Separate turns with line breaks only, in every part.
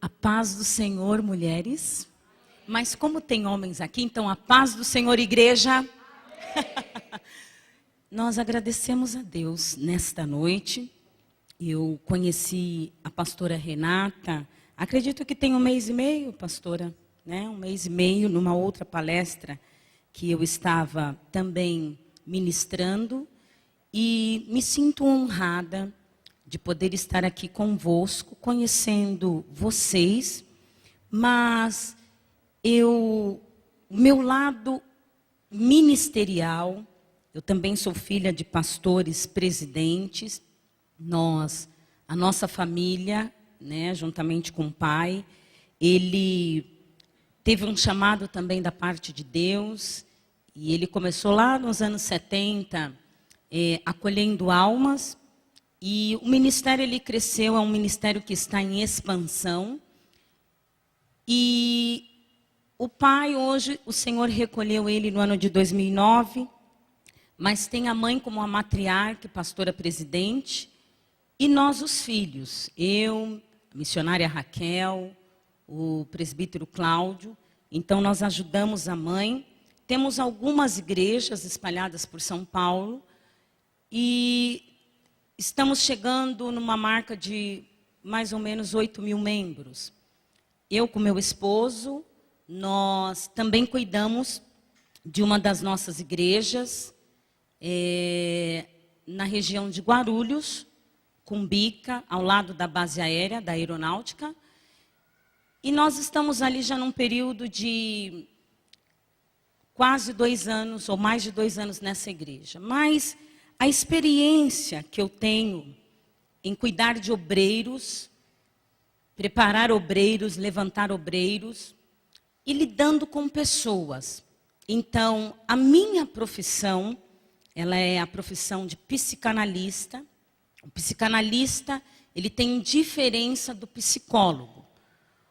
A paz do Senhor, mulheres. Mas como tem homens aqui, então a paz do Senhor, igreja. Nós agradecemos a Deus nesta noite. Eu conheci a pastora Renata, acredito que tem 1 mês e meio, pastora, né? 1 mês e meio, numa outra palestra que eu estava também ministrando. E me sinto honrada de poder estar aqui convosco, conhecendo vocês, mas o meu lado ministerial, eu também sou filha de pastores presidentes, a nossa família, né, juntamente com o pai, ele teve um chamado também da parte de Deus, e ele começou lá nos anos 70, acolhendo almas. E o ministério ele cresceu, é um ministério que está em expansão. E o pai hoje, o Senhor recolheu ele no ano de 2009, mas tem a mãe como a matriarca, pastora presidente, e nós os filhos, eu, a missionária Raquel, o presbítero Cláudio. Então nós ajudamos a mãe. Temos algumas igrejas espalhadas por São Paulo e estamos chegando numa marca de mais ou menos 8.000 membros. Eu com meu esposo, nós também cuidamos de uma das nossas igrejas, na região de Guarulhos, Cumbica, ao lado da base aérea, da aeronáutica. E nós estamos ali já num período de quase 2 anos, ou mais de 2 anos nessa igreja. Mas a experiência que eu tenho em cuidar de obreiros, preparar obreiros, levantar obreiros e lidando com pessoas. Então, a minha profissão, ela é a profissão de psicanalista. O psicanalista, ele tem diferença do psicólogo.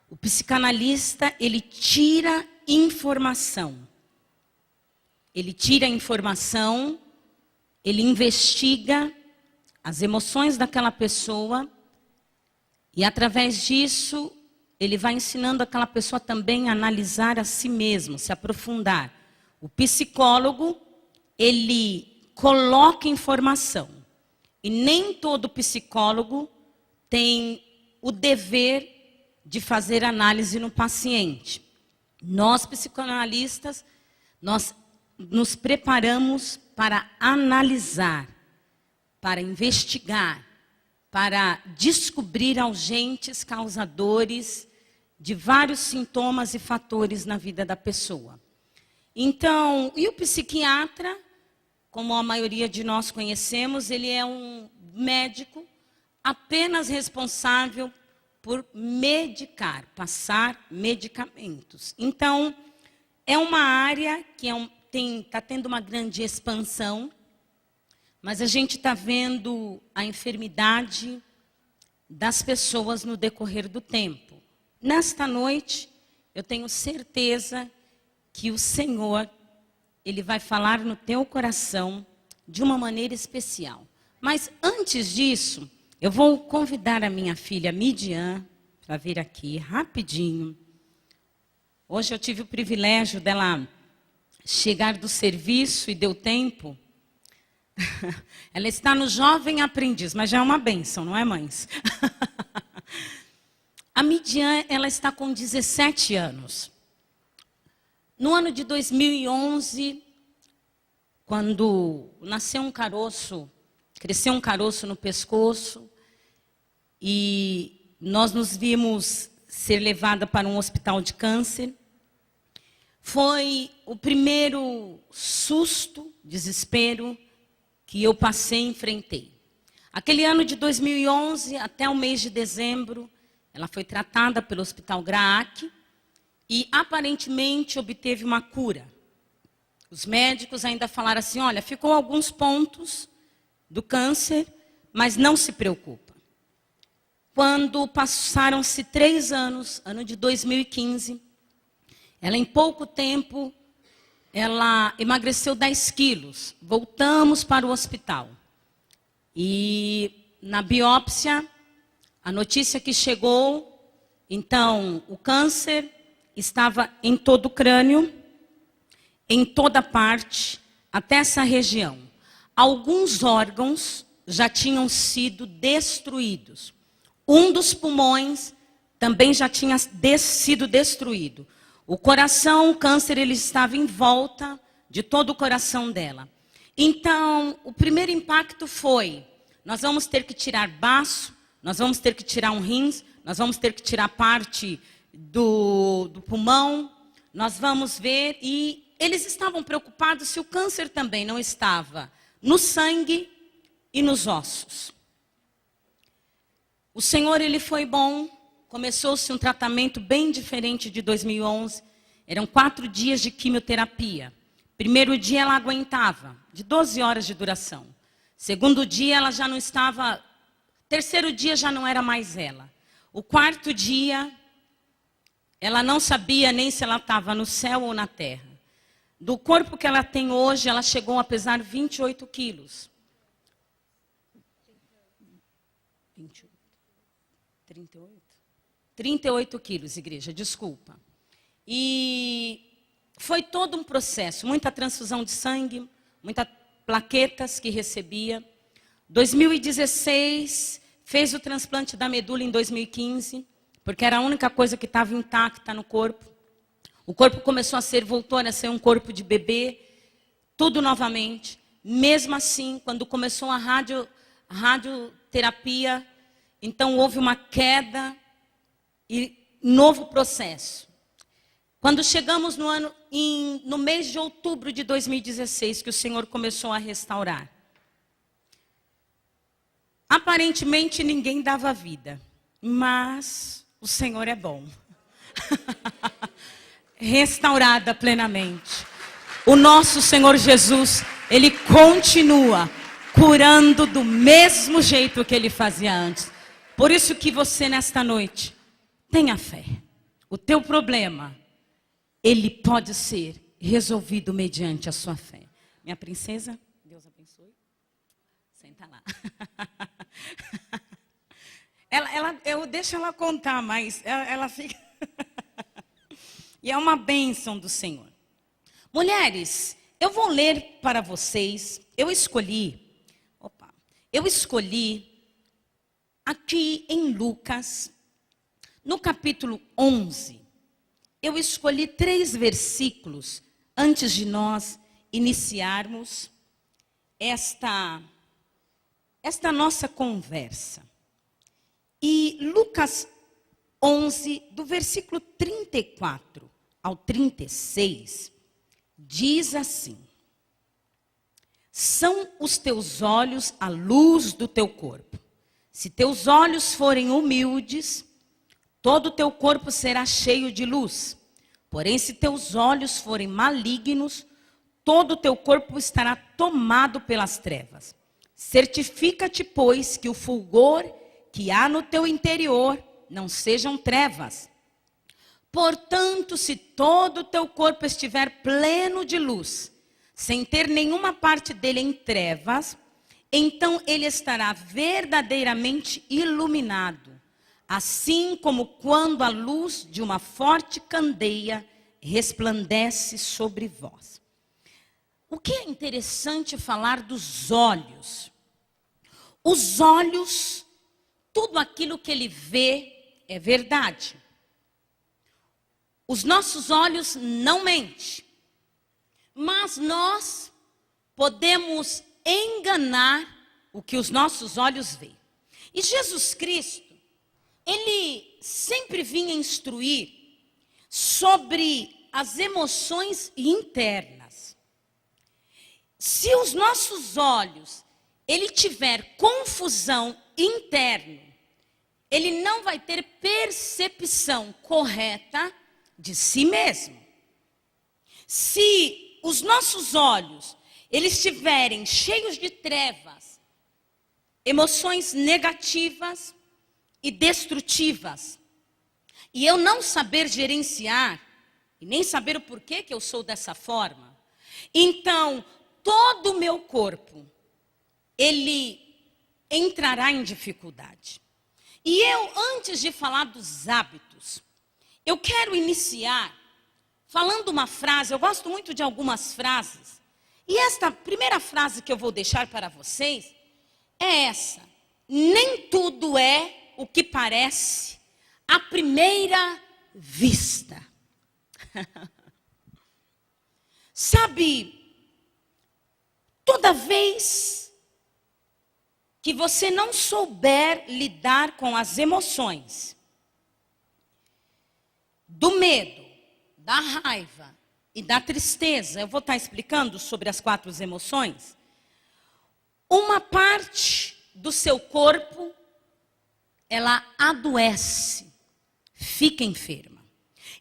O psicanalista, ele tira informação. Ele tira a informação, ele investiga as emoções daquela pessoa e, através disso, ele vai ensinando aquela pessoa também a analisar a si mesmo, se aprofundar. O psicólogo, ele coloca informação. E nem todo psicólogo tem o dever de fazer análise no paciente. Nós, psicanalistas, nós nos preparamos para analisar, para investigar, para descobrir agentes causadores de vários sintomas e fatores na vida da pessoa. Então, e o psiquiatra, como a maioria de nós conhecemos, ele é um médico apenas responsável por medicar, passar medicamentos. Então, é uma área que está tendo uma grande expansão, mas a gente está vendo a enfermidade das pessoas no decorrer do tempo. Nesta noite, eu tenho certeza que o Senhor, Ele vai falar no teu coração de uma maneira especial. Mas antes disso, eu vou convidar a minha filha Midian para vir aqui rapidinho. Hoje eu tive o privilégio dela chegar do serviço e deu tempo. Ela está no Jovem Aprendiz, mas já é uma bênção, não é, mães? A Midian, ela está com 17 anos. No ano de 2011, quando nasceu um caroço, cresceu um caroço no pescoço, e nós nos vimos ser levada para um hospital de câncer. Foi o primeiro susto, desespero, que eu passei e enfrentei. Aquele ano de 2011, até o mês de dezembro, ela foi tratada pelo Hospital Graac e aparentemente obteve uma cura. Os médicos ainda falaram assim, olha, ficou alguns pontos do câncer, mas não se preocupa. Quando passaram-se 3 anos, ano de 2015, ela em pouco tempo, ela emagreceu 10 quilos. Voltamos para o hospital. E na biópsia, a notícia que chegou, Então, o câncer estava em todo o crânio, em toda parte, até essa região. Alguns órgãos já tinham sido destruídos. Um dos pulmões também já tinha sido destruído. O coração, o câncer, ele estava em volta de todo o coração dela. Então, o primeiro impacto foi: nós vamos ter que tirar baço, nós vamos ter que tirar um rins, nós vamos ter que tirar parte do pulmão, nós vamos ver. E eles estavam preocupados se o câncer também não estava no sangue e nos ossos. O Senhor, ele foi bom. Começou-se um tratamento bem diferente de 2011. Eram 4 dias de quimioterapia. Primeiro dia ela aguentava, de 12 horas de duração. Segundo dia ela já não estava... Terceiro dia já não era mais ela. O quarto dia, ela não sabia nem se ela estava no céu ou na terra. Do corpo que ela tem hoje, ela chegou a pesar 28 quilos. 28? 38? 38 quilos, igreja, desculpa. E foi todo um processo, muita transfusão de sangue, muitas plaquetas que recebia. 2016, fez o transplante da medula em 2015, porque era a única coisa que estava intacta no corpo. O corpo começou voltou a ser um corpo de bebê, tudo novamente. Mesmo assim, quando começou a radioterapia, então houve uma queda e novo processo. Quando chegamos no mês de outubro de 2016, que o Senhor começou a restaurar. Aparentemente ninguém dava vida, mas o Senhor é bom. Restaurada plenamente. O nosso Senhor Jesus, Ele continua curando do mesmo jeito que Ele fazia antes. Por isso que você nesta noite, tenha fé. O teu problema, ele pode ser resolvido mediante a sua fé. Minha princesa, Deus abençoe. Senta lá. Eu deixo ela contar, mas ela fica... E é uma bênção do Senhor. Mulheres, eu vou ler para vocês. Eu escolhi aqui em Lucas, no capítulo 11, eu escolhi 3 versículos antes de nós iniciarmos esta nossa conversa. E Lucas 11, do versículo 34 ao 36, diz assim: são os teus olhos a luz do teu corpo. Se teus olhos forem humildes, todo o teu corpo será cheio de luz. Porém, se teus olhos forem malignos, todo o teu corpo estará tomado pelas trevas. Certifica-te, pois, que o fulgor que há no teu interior não sejam trevas. Portanto, se todo o teu corpo estiver pleno de luz, sem ter nenhuma parte dele em trevas, então ele estará verdadeiramente iluminado, assim como quando a luz de uma forte candeia resplandece sobre vós. O que é interessante falar dos olhos? Os olhos, tudo aquilo que ele vê é verdade. Os nossos olhos não mentem, mas nós podemos enganar o que os nossos olhos veem. E Jesus Cristo, ele sempre vinha instruir sobre as emoções internas. Se os nossos olhos, ele tiver confusão interna, ele não vai ter percepção correta de si mesmo. Se os nossos olhos, eles estiverem cheios de trevas, emoções negativas e destrutivas, e eu não saber gerenciar, e nem saber o porquê que eu sou dessa forma, então todo o meu corpo, ele entrará em dificuldade. E eu, antes de falar dos hábitos, eu quero iniciar falando uma frase. Eu gosto muito de algumas frases. E esta primeira frase que eu vou deixar para vocês é essa: nem tudo é o que parece à primeira vista. Sabe, toda vez que você não souber lidar com as emoções do medo, da raiva e da tristeza, eu vou estar explicando sobre as 4 emoções, uma parte do seu corpo, ela adoece, fica enferma.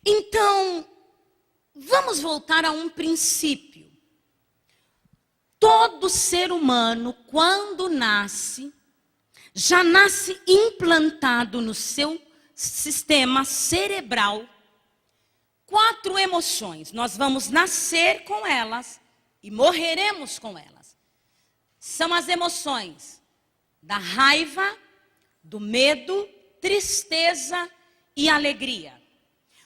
Então, vamos voltar a um princípio. Todo ser humano, quando nasce, já nasce implantado no seu sistema cerebral 4 emoções. Nós vamos nascer com elas e morreremos com elas. São as emoções da raiva, do medo, tristeza e alegria.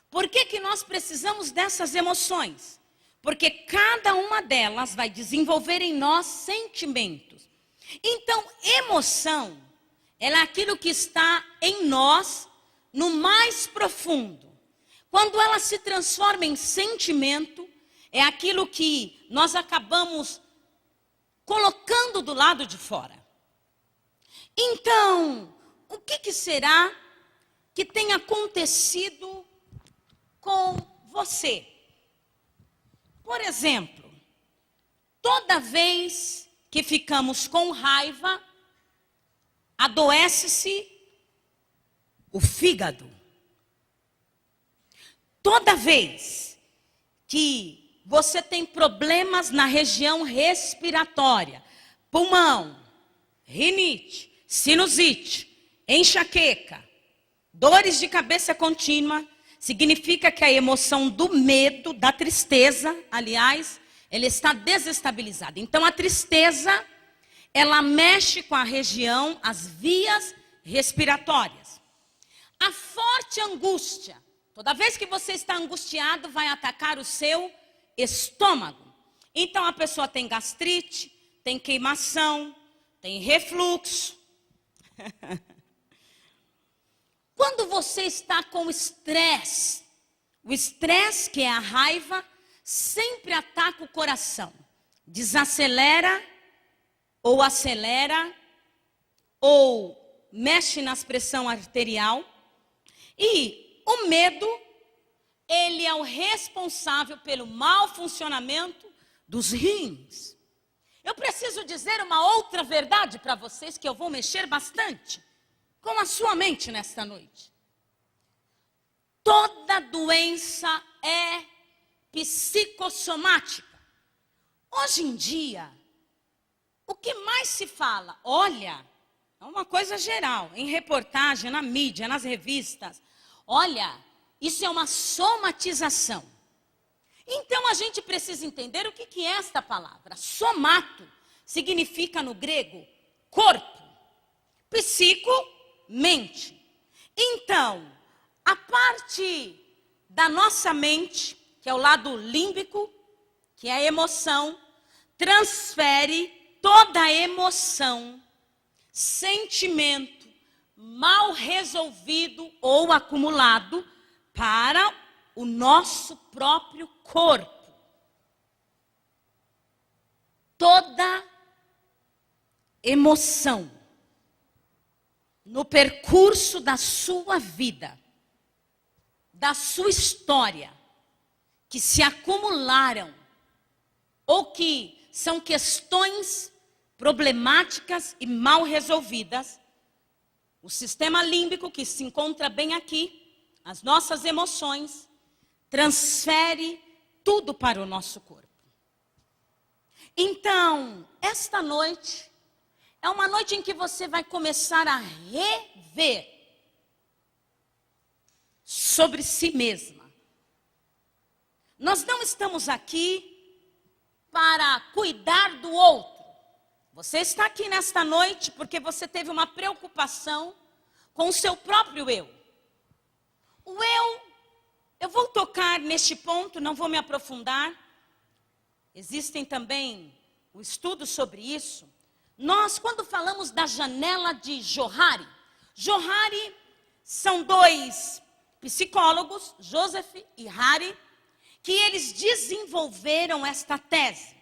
Por que nós precisamos dessas emoções? Porque cada uma delas vai desenvolver em nós sentimentos. Então, emoção, ela é aquilo que está em nós no mais profundo. Quando ela se transforma em sentimento, é aquilo que nós acabamos colocando do lado de fora. Então, o que será que tem acontecido com você? Por exemplo, toda vez que ficamos com raiva, adoece-se o fígado. Toda vez que você tem problemas na região respiratória, pulmão, rinite, sinusite, enxaqueca, dores de cabeça contínua, significa que a emoção do medo, da tristeza, aliás, ela está desestabilizada. Então, a tristeza, ela mexe com a região, as vias respiratórias. A forte angústia, toda vez que você está angustiado, vai atacar o seu estômago. Então, a pessoa tem gastrite, tem queimação, tem refluxo. Quando você está com estresse, o estresse, que é a raiva, sempre ataca o coração. Desacelera, ou acelera, ou mexe na pressão arterial. E o medo, ele é o responsável pelo mau funcionamento dos rins. Eu preciso dizer uma outra verdade para vocês, que eu vou mexer bastante com a sua mente nesta noite. Toda doença é psicossomática. Hoje em dia, o que mais se fala? Olha, é uma coisa geral, em reportagem, na mídia, nas revistas. Olha, isso é uma somatização. Então a gente precisa entender o que é esta palavra. Somato significa no grego corpo, psico, mente. Então, a parte da nossa mente, que é o lado límbico, que é a emoção, transfere toda a emoção, sentimento mal resolvido ou acumulado para o nosso próprio corpo. Toda emoção no percurso da sua vida, da sua história, que se acumularam ou que são questões problemáticas e mal resolvidas, o sistema límbico, que se encontra bem aqui, as nossas emoções, transfere tudo para o nosso corpo. Então, esta noite é uma noite em que você vai começar a rever sobre si mesma. Nós não estamos aqui para cuidar do outro. Você está aqui nesta noite porque você teve uma preocupação com o seu próprio eu. O eu vou tocar neste ponto, não vou me aprofundar. Existem também o estudo sobre isso. Nós, quando falamos da janela de Johari, Johari são dois psicólogos, Joseph e Hari, que eles desenvolveram esta tese.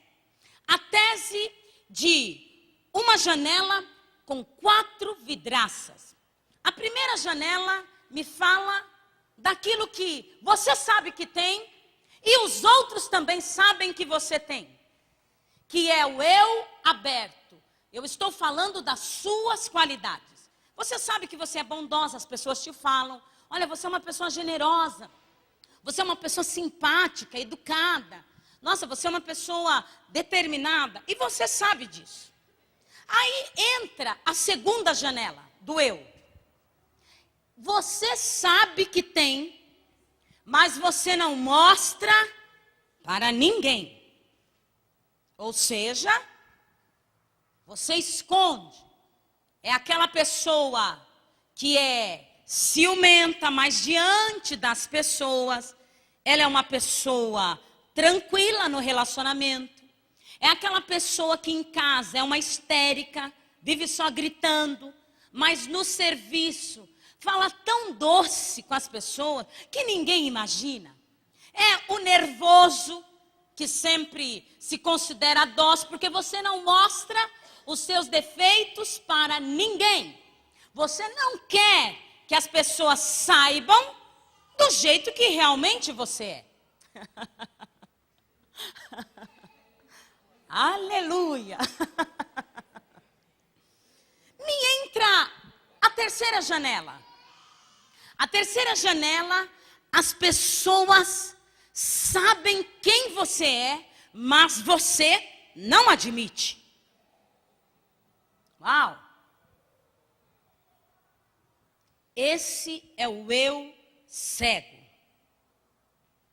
A tese de uma janela com 4 vidraças. A primeira janela me fala daquilo que você sabe que tem e os outros também sabem que você tem, que é o eu aberto. Eu estou falando das suas qualidades. Você sabe que você é bondosa, as pessoas te falam, olha, você é uma pessoa generosa, você é uma pessoa simpática, educada, nossa, você é uma pessoa determinada, e você sabe disso. Aí entra a segunda janela do eu. Você sabe que tem, mas você não mostra para ninguém. Ou seja, você esconde. É aquela pessoa que é ciumenta, mas diante das pessoas, ela é uma pessoa tranquila no relacionamento. É aquela pessoa que em casa é uma histérica, vive só gritando, mas no serviço fala tão doce com as pessoas que ninguém imagina. É o nervoso que sempre se considera dócil, porque você não mostra os seus defeitos para ninguém. Você não quer que as pessoas saibam do jeito que realmente você é. Aleluia! Me entra a terceira janela. A terceira janela, as pessoas sabem quem você é, mas você não admite. Uau! Esse é o eu cego.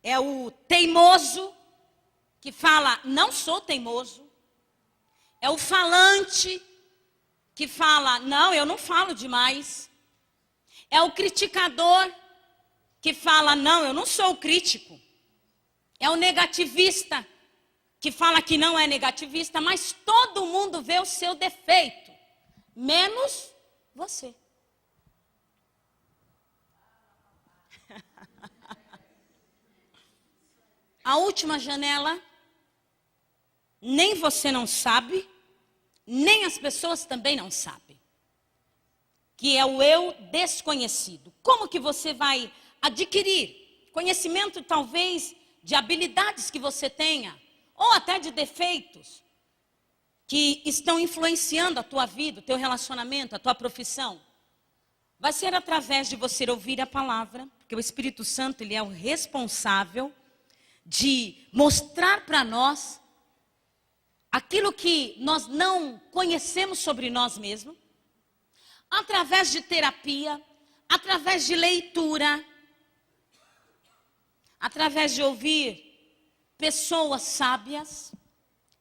É o teimoso que fala, não sou teimoso. É o falante que fala, não, eu não falo demais. É o criticador que fala, não, eu não sou crítico. É o negativista que fala que não é negativista, mas todo mundo vê o seu defeito, menos você. A última janela, nem você não sabe, nem as pessoas também não sabem, que é o eu desconhecido. Como que você vai adquirir conhecimento, talvez, de habilidades que você tenha, ou até de defeitos, que estão influenciando a tua vida, o teu relacionamento, a tua profissão? Vai ser através de você ouvir a palavra, porque o Espírito Santo, ele é o responsável de mostrar para nós aquilo que nós não conhecemos sobre nós mesmos, através de terapia, através de leitura, através de ouvir pessoas sábias,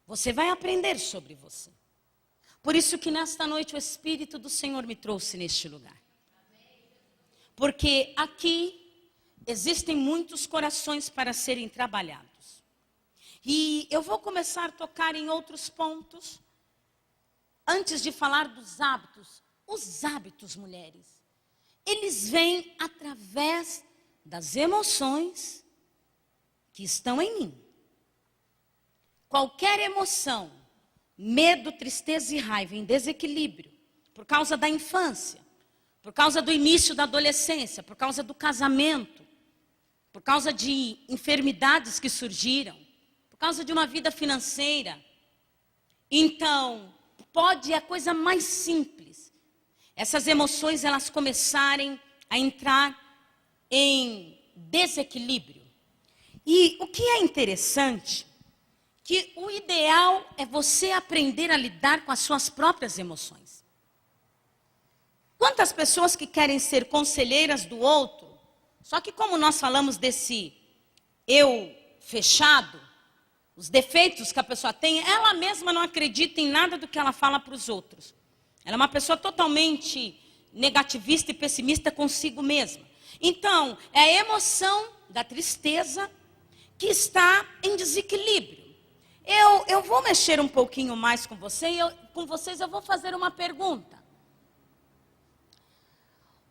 você vai aprender sobre você. Por isso que nesta noite o Espírito do Senhor me trouxe neste lugar. Porque aqui existem muitos corações para serem trabalhados. E eu vou começar a tocar em outros pontos, antes de falar dos hábitos. Os hábitos, mulheres, eles vêm através das emoções que estão em mim. Qualquer emoção, medo, tristeza e raiva em desequilíbrio, por causa da infância, por causa do início da adolescência, por causa do casamento, por causa de enfermidades que surgiram, por causa de uma vida financeira. Então, pode a coisa mais simples, essas emoções elas começarem a entrar em desequilíbrio. E o que é interessante, que o ideal é você aprender a lidar com as suas próprias emoções. Quantas pessoas que querem ser conselheiras do outro, só que como nós falamos desse eu fechado, os defeitos que a pessoa tem, ela mesma não acredita em nada do que ela fala para os outros. Ela é uma pessoa totalmente negativista e pessimista consigo mesma. Então, é a emoção da tristeza que está em desequilíbrio. Eu vou mexer um pouquinho mais com vocês, eu vou fazer uma pergunta.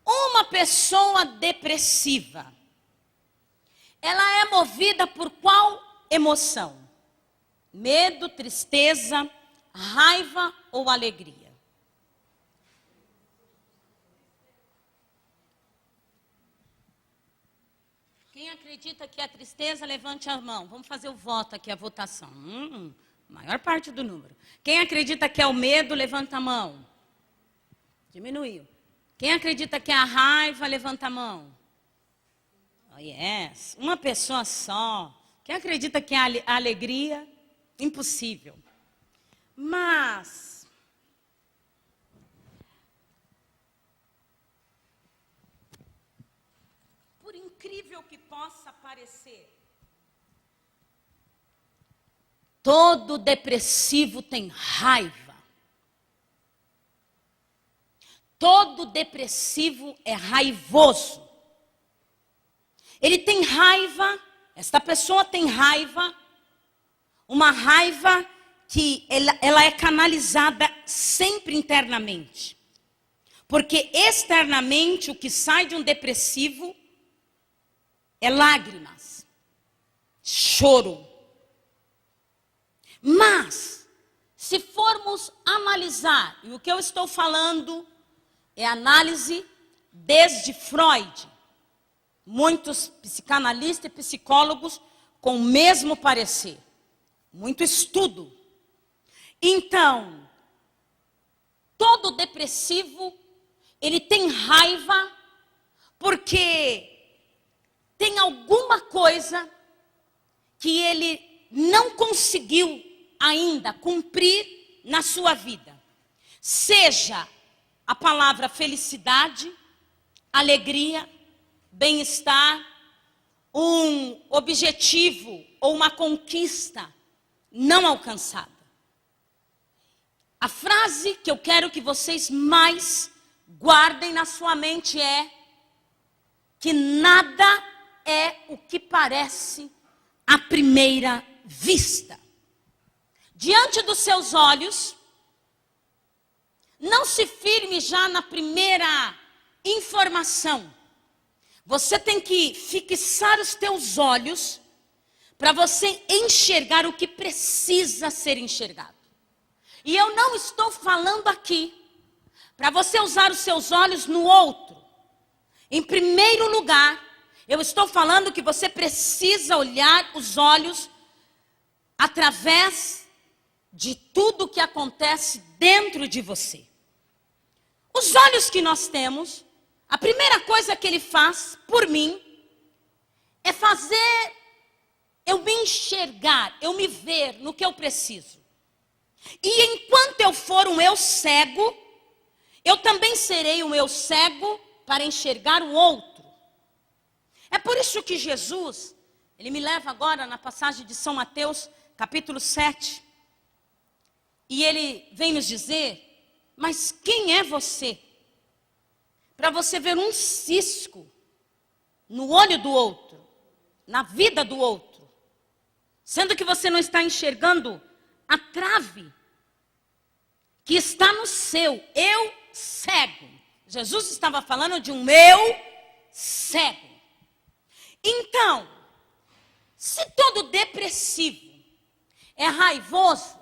Uma pessoa depressiva, ela é movida por qual emoção? Medo, tristeza, raiva ou alegria? Quem acredita que é tristeza, levante a mão. Vamos fazer o voto aqui, a votação. Maior parte do número. Quem acredita que é o medo, levanta a mão. Diminuiu. Quem acredita que é a raiva, levanta a mão. Oh, yes. Uma pessoa só. Quem acredita que é a alegria? Impossível. Mas por incrível que possa parecer, todo depressivo tem raiva. Todo depressivo é raivoso. Ele tem raiva, esta pessoa tem raiva, uma raiva que ela é canalizada sempre internamente. Porque externamente o que sai de um depressivo é lágrimas, choro. Mas, se formos analisar, e o que eu estou falando é análise desde Freud, muitos psicanalistas e psicólogos com o mesmo parecer, muito estudo. Então, todo depressivo, ele tem raiva porque tem alguma coisa que ele não conseguiu ainda cumprir na sua vida. Seja a palavra felicidade, alegria, bem-estar, um objetivo ou uma conquista não alcançada. A frase que eu quero que vocês mais guardem na sua mente é que nada é o que parece à primeira vista. Diante dos seus olhos, não se firme já na primeira informação. Você tem que fixar os teus olhos para você enxergar o que precisa ser enxergado. E eu não estou falando aqui para você usar os seus olhos no outro. Em primeiro lugar, eu estou falando que você precisa olhar os olhos através de tudo que acontece dentro de você. Os olhos que nós temos, a primeira coisa que ele faz por mim é fazer eu me enxergar, eu me ver no que eu preciso. E enquanto eu for um eu cego, eu também serei um eu cego para enxergar o outro. É por isso que Jesus, ele me leva agora na passagem de São Mateus, capítulo 7. E ele vem nos dizer, mas quem é você? Para você ver um cisco no olho do outro, na vida do outro. Sendo que você não está enxergando a trave que está no seu eu cego. Jesus estava falando de um eu cego. Então, se todo depressivo é raivoso,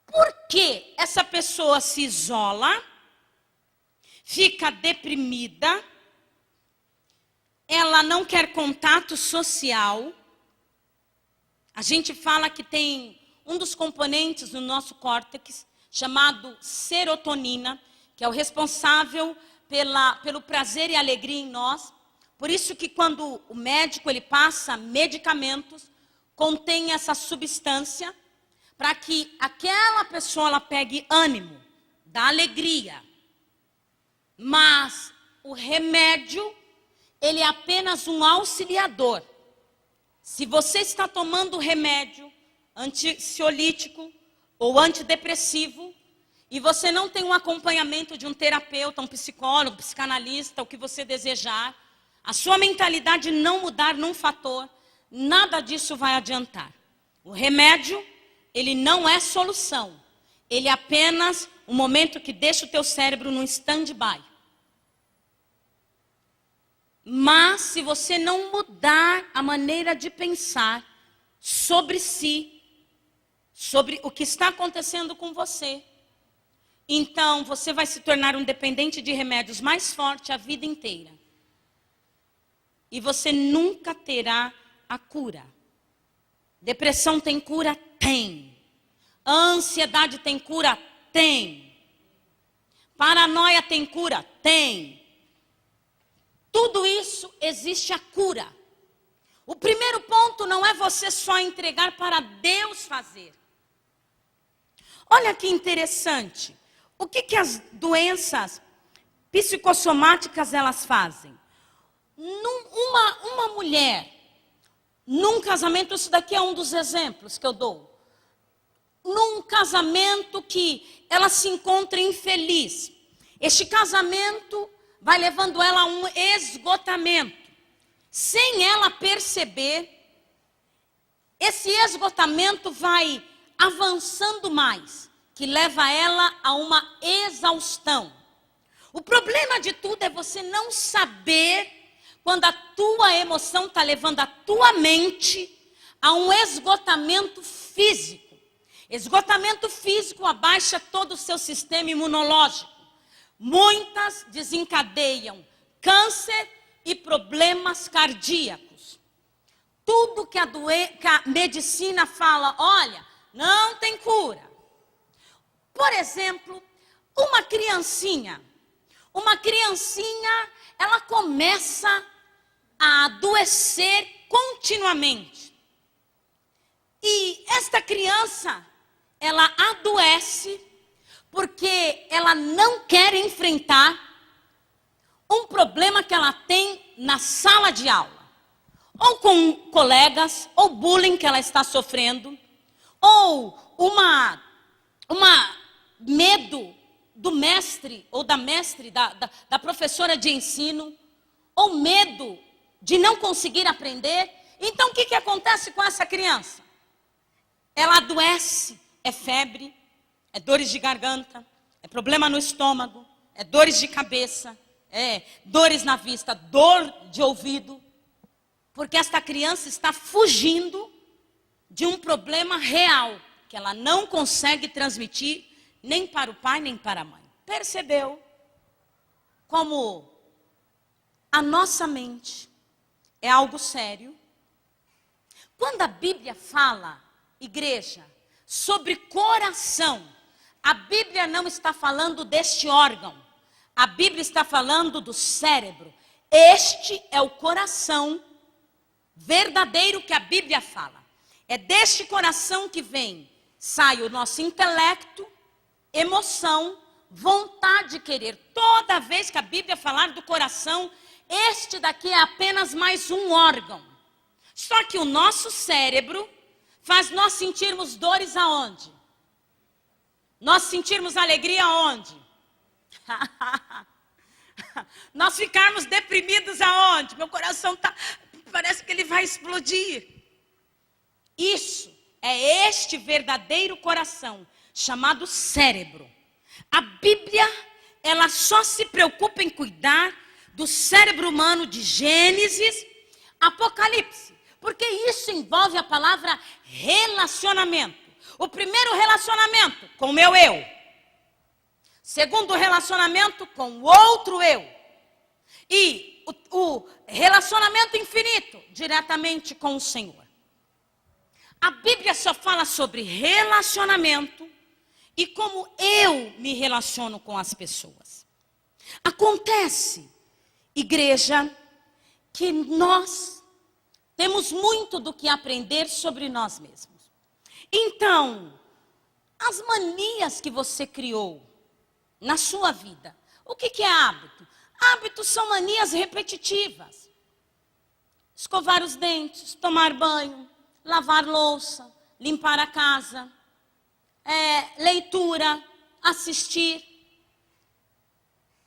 por que essa pessoa se isola, fica deprimida, ela não quer contato social? A gente fala que tem um dos componentes do nosso córtex, chamado serotonina, que é o responsável pelo prazer e alegria em nós. Por isso que quando o médico ele passa medicamentos, contém essa substância, para que aquela pessoa ela pegue ânimo, dá alegria. Mas o remédio, ele é apenas um auxiliador. Se você está tomando remédio ansiolítico ou antidepressivo, e você não tem um acompanhamento de um terapeuta, um psicólogo, um psicanalista, o que você desejar, a sua mentalidade não mudar num fator, nada disso vai adiantar. O remédio, ele não é solução. Ele é apenas um momento que deixa o teu cérebro num stand-by. Mas se você não mudar a maneira de pensar sobre si, sobre o que está acontecendo com você, então você vai se tornar um dependente de remédios mais forte a vida inteira. E você nunca terá a cura. Depressão tem cura? Tem. Ansiedade tem cura? Tem. Paranoia tem cura? Tem. Tudo isso existe a cura. O primeiro ponto não é você só entregar para Deus fazer. Olha que interessante. O que as doenças psicossomáticas elas fazem? Uma mulher, num casamento, isso daqui é um dos exemplos que eu dou. Num casamento que ela se encontra infeliz. Este casamento vai levando ela a um esgotamento. Sem ela perceber, esse esgotamento vai avançando mais, que leva ela a uma exaustão. O problema de tudo é você não saber quando a tua emoção está levando a tua mente a um esgotamento físico. Esgotamento físico abaixa todo o seu sistema imunológico. Muitas desencadeiam câncer e problemas cardíacos. Tudo que a medicina fala, olha, não tem cura. Por exemplo, uma criancinha, ela começa a adoecer continuamente. E esta criança, ela adoece porque ela não quer enfrentar um problema que ela tem na sala de aula. Ou com colegas, ou bullying que ela está sofrendo, ou uma medo do mestre ou da mestre, da professora de ensino, ou medo de não conseguir aprender. Então o que acontece com essa criança? Ela adoece, é febre, é dores de garganta, é problema no estômago, é dores de cabeça, é dores na vista, dor de ouvido, porque esta criança está fugindo de um problema real, que ela não consegue transmitir nem para o pai, nem para a mãe. Percebeu como a nossa mente é algo sério? Quando a Bíblia fala, igreja, sobre coração, a Bíblia não está falando deste órgão. A Bíblia está falando do cérebro. Este é o coração verdadeiro que a Bíblia fala. É deste coração que sai o nosso intelecto, emoção, vontade de querer. Toda vez que a Bíblia falar do coração, este daqui é apenas mais um órgão. Só que o nosso cérebro faz nós sentirmos dores aonde? Nós sentirmos alegria aonde? Nós ficarmos deprimidos aonde? Meu coração parece que ele vai explodir. Isso é este verdadeiro coração, chamado cérebro. A Bíblia, ela só se preocupa em cuidar do cérebro humano de Gênesis, Apocalipse. Porque isso envolve a palavra relacionamento. O primeiro relacionamento com o meu eu. Segundo relacionamento com o outro eu. E o relacionamento infinito diretamente com o Senhor. A Bíblia só fala sobre relacionamento e como eu me relaciono com as pessoas. Acontece, igreja, que nós temos muito do que aprender sobre nós mesmos. Então, as manias que você criou na sua vida, o que é hábito? Hábitos são manias repetitivas. Escovar os dentes, tomar banho, lavar louça, limpar a casa, leitura, assistir.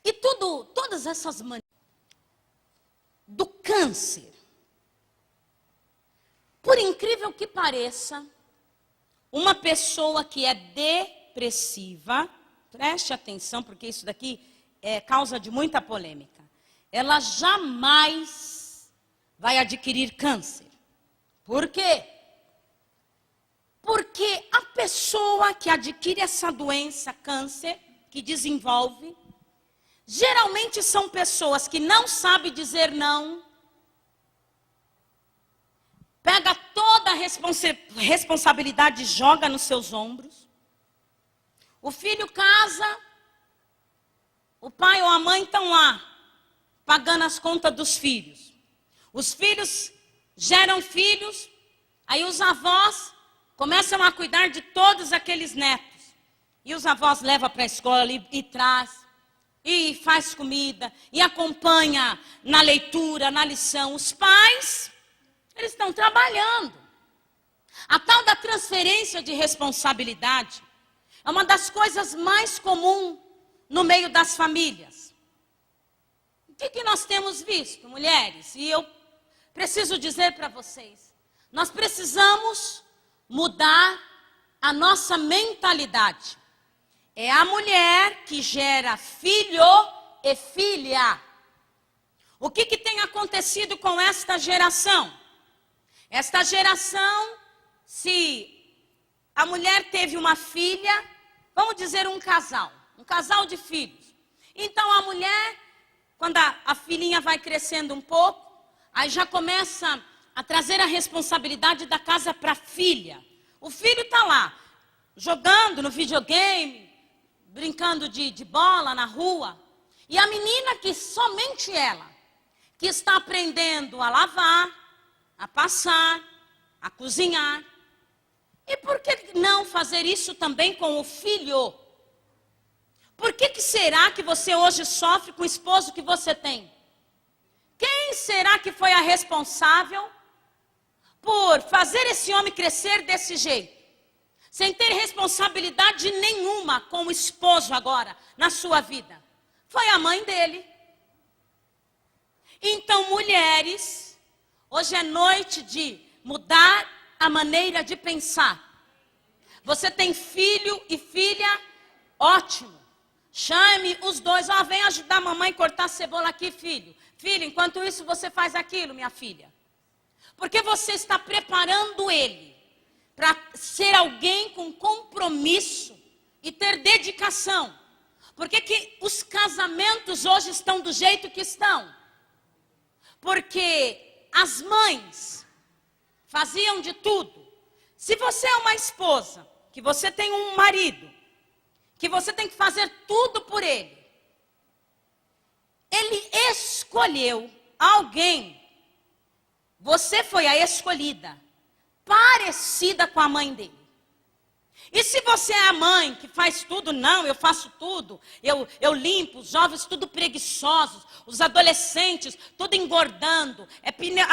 E todas essas maneiras do câncer. Por incrível que pareça, uma pessoa que é depressiva, preste atenção porque isso daqui é causa de muita polêmica, ela jamais vai adquirir câncer. Por quê? Porque a pessoa que adquire essa doença, câncer, que desenvolve, geralmente são pessoas que não sabem dizer não, pega toda a responsabilidade e joga nos seus ombros. O filho casa, o pai ou a mãe estão lá, pagando as contas dos filhos. Os filhos geram filhos, aí os avós começam a cuidar de todos aqueles netos. E os avós levam para a escola e traz, e faz comida, e acompanha na leitura, na lição. Os pais, eles estão trabalhando. A tal da transferência de responsabilidade é uma das coisas mais comuns no meio das famílias. O que nós temos visto, mulheres? E eu preciso dizer para vocês, nós precisamos mudar a nossa mentalidade. É a mulher que gera filho e filha. O que tem acontecido com esta geração? Esta geração, se a mulher teve uma filha, vamos dizer um casal de filhos. Então a mulher, quando a filhinha vai crescendo um pouco, aí já começa a trazer a responsabilidade da casa para a filha. O filho está lá, jogando no videogame, brincando de bola na rua. E a menina que somente ela, que está aprendendo a lavar, a passar, a cozinhar. E por que não fazer isso também com o filho? Por que será que você hoje sofre com o esposo que você tem? Quem será que foi a responsável por fazer esse homem crescer desse jeito? Sem ter responsabilidade nenhuma com o esposo agora, na sua vida. Foi a mãe dele. Então, mulheres, hoje é noite de mudar a maneira de pensar. Você tem filho e filha, ótimo. Chame os dois, vem ajudar a mamãe a cortar a cebola aqui, filho. Filho, enquanto isso você faz aquilo, minha filha. Porque você está preparando ele para ser alguém com compromisso e ter dedicação. Por que os casamentos hoje estão do jeito que estão? Porque as mães faziam de tudo. Se você é uma esposa, que você tem um marido, que você tem que fazer tudo por ele, ele escolheu alguém, você foi a escolhida, parecida com a mãe dele. E se você é a mãe que faz tudo, não, eu faço tudo, eu limpo, os jovens tudo preguiçosos, os adolescentes tudo engordando,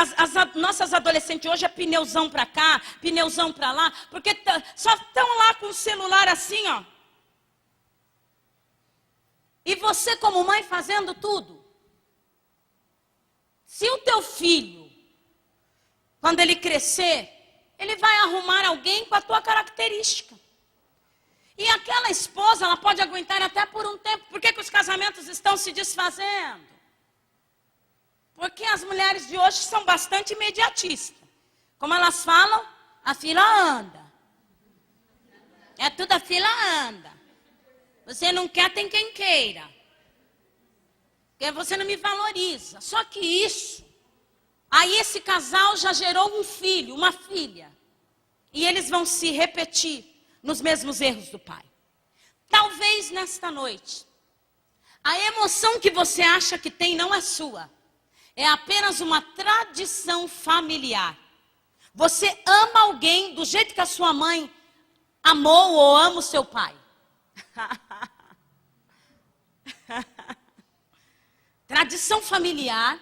as nossas adolescentes hoje é pneuzão para cá, pneuzão para lá, porque só estão lá com o celular assim, ó. E você como mãe fazendo tudo. Se o teu filho, quando ele crescer, ele vai arrumar alguém com a tua característica. E aquela esposa, ela pode aguentar até por um tempo. Por que os casamentos estão se desfazendo? Porque as mulheres de hoje são bastante imediatistas. Como elas falam, a fila anda. É tudo a fila anda. Você não quer, tem quem queira. Porque você não me valoriza. Só que isso, aí esse casal já gerou um filho, uma filha. E eles vão se repetir nos mesmos erros do pai. Talvez nesta noite, a emoção que você acha que tem não é sua. É apenas uma tradição familiar. Você ama alguém do jeito que a sua mãe amou ou ama o seu pai. Tradição familiar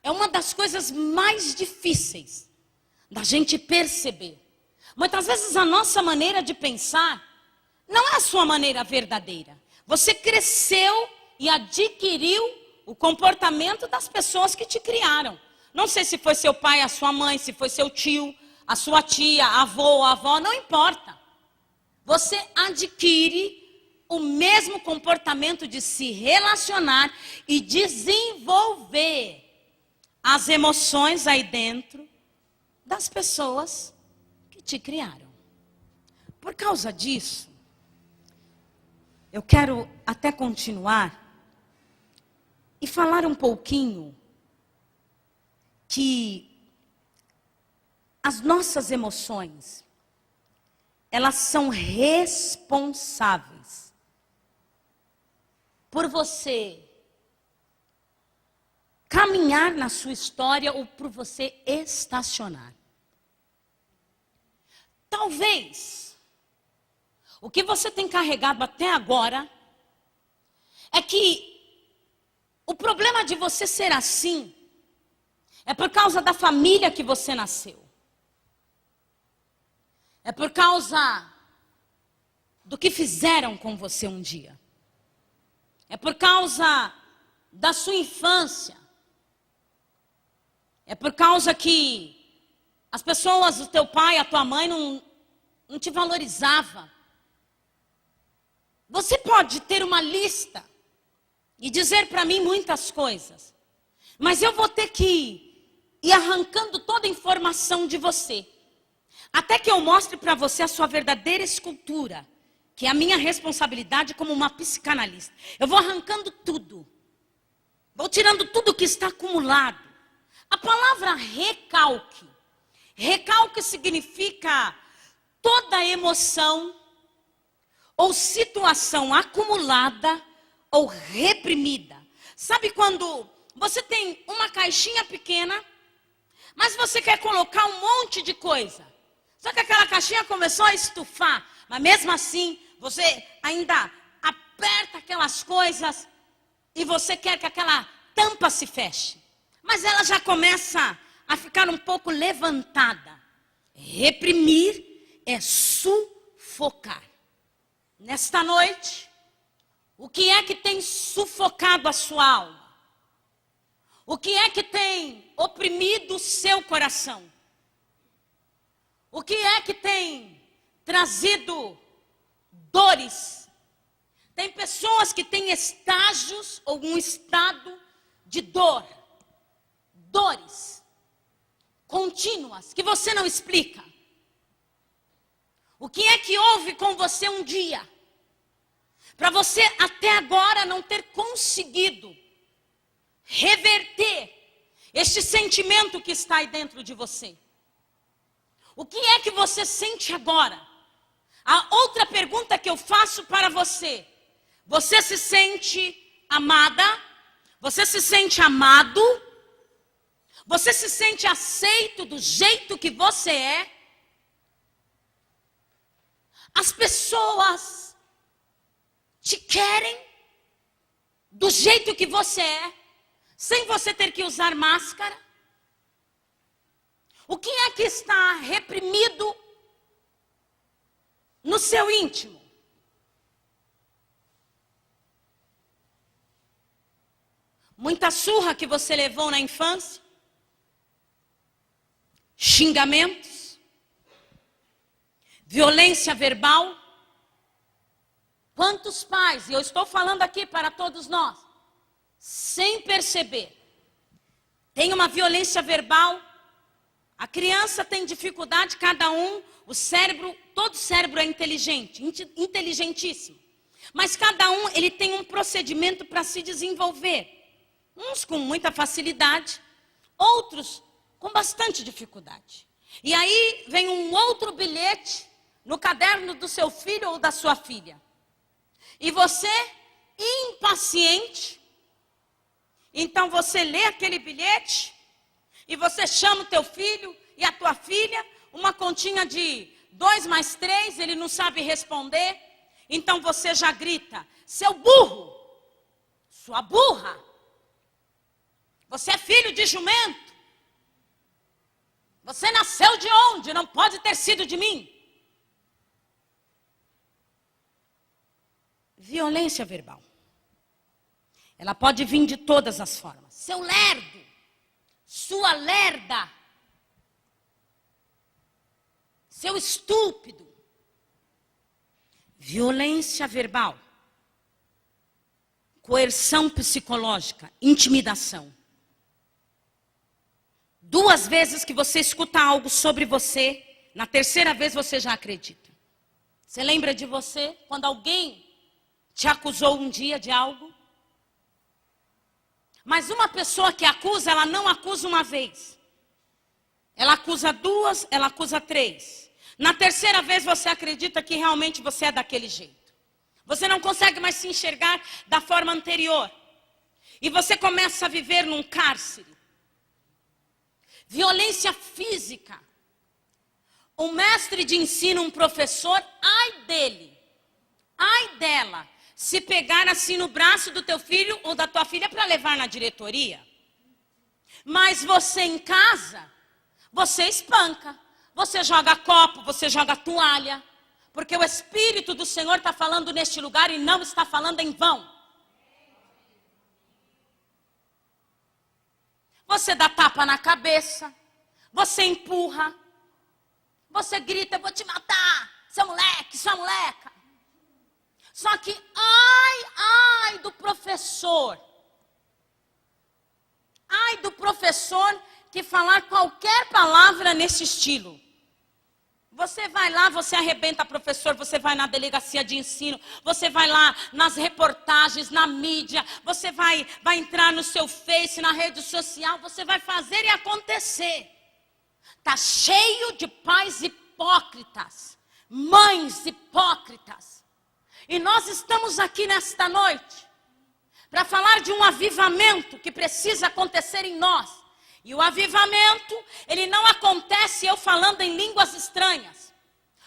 é uma das coisas mais difíceis da gente perceber. Muitas vezes a nossa maneira de pensar não é a sua maneira verdadeira. Você cresceu e adquiriu o comportamento das pessoas que te criaram. Não sei se foi seu pai, a sua mãe, se foi seu tio, a sua tia, avô, avó, não importa. Você adquire o mesmo comportamento de se relacionar e desenvolver as emoções aí dentro das pessoas que te criaram. Por causa disso, eu quero até continuar e falar um pouquinho que as nossas emoções, elas são responsáveis por você caminhar na sua história ou por você estacionar. Talvez o que você tem carregado até agora é que o problema de você ser assim é por causa da família que você nasceu. É por causa do que fizeram com você um dia. É por causa da sua infância. É por causa que as pessoas, o teu pai, a tua mãe não te valorizavam. Você pode ter uma lista e dizer para mim muitas coisas, mas eu vou ter que ir arrancando toda a informação de você, até que eu mostre para você a sua verdadeira escultura, que é a minha responsabilidade como uma psicanalista. Eu vou arrancando tudo, vou tirando tudo que está acumulado. A palavra recalque, recalque significa toda emoção ou situação acumulada ou reprimida. Sabe quando você tem uma caixinha pequena, mas você quer colocar um monte de coisa? Só que aquela caixinha começou a estufar, mas mesmo assim, você ainda aperta aquelas coisas e você quer que aquela tampa se feche. Mas ela já começa a ficar um pouco levantada. Reprimir é sufocar. Nesta noite, o que é que tem sufocado a sua alma? O que é que tem oprimido o seu coração? O que é que tem trazido dores? Tem pessoas que têm estágios ou um estado de dor. Dores contínuas que você não explica. O que é que houve com você um dia, para você até agora não ter conseguido reverter este sentimento que está aí dentro de você? O que é que você sente agora? A outra pergunta que eu faço para você: você se sente amada? Você se sente amado? Você se sente aceito do jeito que você é? As pessoas te querem do jeito que você é, sem você ter que usar máscara? O que é que está reprimido no seu íntimo? Muita surra que você levou na infância? Xingamentos? Violência verbal? Quantos pais, e eu estou falando aqui para todos nós, sem perceber, tem uma violência verbal? A criança tem dificuldade, cada um, o cérebro, todo cérebro é inteligente, inteligentíssimo. Mas cada um, ele tem um procedimento para se desenvolver. Uns com muita facilidade, outros com bastante dificuldade. E aí vem um outro bilhete no caderno do seu filho ou da sua filha. E você, impaciente, então você lê aquele bilhete e você chama o teu filho e a tua filha, uma continha de 2 mais 3, ele não sabe responder. Então você já grita: seu burro, sua burra, você é filho de jumento. Você nasceu de onde? Não pode ter sido de mim. Violência verbal. Ela pode vir de todas as formas. Seu lerdo, sua lerda, seu estúpido. Violência verbal. Coerção psicológica, intimidação. 2 vezes que você escuta algo sobre você, na 3ª vez você já acredita. Você lembra de você quando alguém te acusou um dia de algo? Mas uma pessoa que acusa, ela não acusa uma vez. Ela acusa 2, ela acusa 3. Na 3ª vez você acredita que realmente você é daquele jeito. Você não consegue mais se enxergar da forma anterior. E você começa a viver num cárcere. Violência física. Um mestre de ensino, um professor, ai dele, ai dela, se pegar assim no braço do teu filho ou da tua filha para levar na diretoria. Mas você em casa, você espanca, você joga copo, você joga toalha, porque o Espírito do Senhor está falando neste lugar e não está falando em vão. Você dá tapa na cabeça, você empurra, você grita, eu vou te matar, seu moleque, sua moleca. Só que, ai do professor. Ai do professor que falar qualquer palavra nesse estilo. Você vai lá, você arrebenta professor, você vai na delegacia de ensino, você vai lá nas reportagens, na mídia, você vai entrar no seu Face, na rede social, você vai fazer e acontecer. Está cheio de pais hipócritas, mães hipócritas. E nós estamos aqui nesta noite para falar de um avivamento que precisa acontecer em nós. E o avivamento, ele não acontece eu falando em línguas estranhas.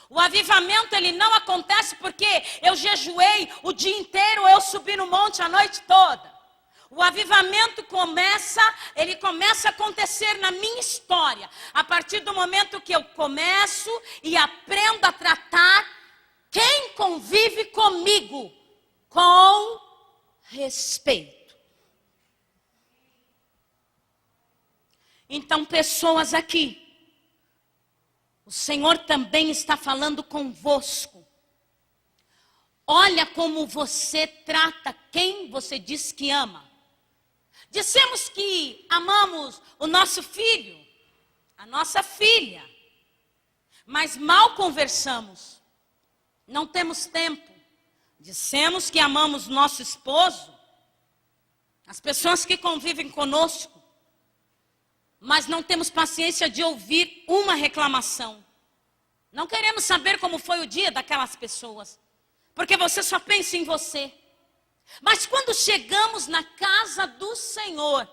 O avivamento, ele não acontece porque eu jejuei o dia inteiro, eu subi no monte a noite toda. O avivamento começa a acontecer na minha história. A partir do momento que eu começo e aprendo a tratar quem convive comigo com respeito. Então, pessoas aqui, o Senhor também está falando convosco. Olha como você trata quem você diz que ama. Dissemos que amamos o nosso filho, a nossa filha, mas mal conversamos, não temos tempo. Dissemos que amamos nosso esposo, as pessoas que convivem conosco, mas não temos paciência de ouvir uma reclamação. Não queremos saber como foi o dia daquelas pessoas, porque você só pensa em você. Mas quando chegamos na casa do Senhor,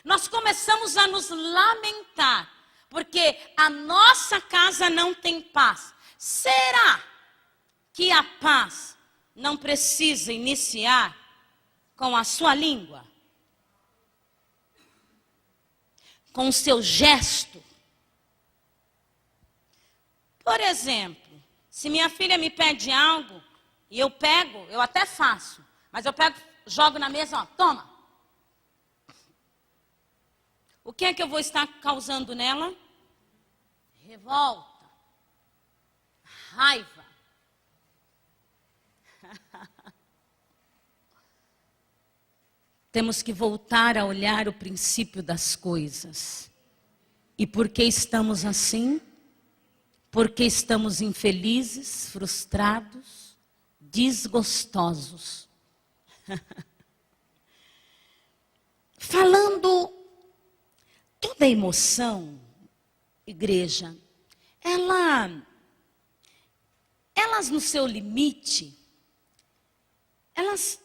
nós começamos a nos lamentar, porque a nossa casa não tem paz. Será que a paz não precisa iniciar com a sua língua? Com o seu gesto? Por exemplo, se minha filha me pede algo, e eu pego, eu até faço, mas eu pego, jogo na mesa, ó, toma. O que é que eu vou estar causando nela? Revolta, raiva. Temos que voltar a olhar o princípio das coisas. E por que estamos assim? Porque estamos infelizes, frustrados, desgostosos. Falando, toda emoção, igreja, elas no seu limite, elas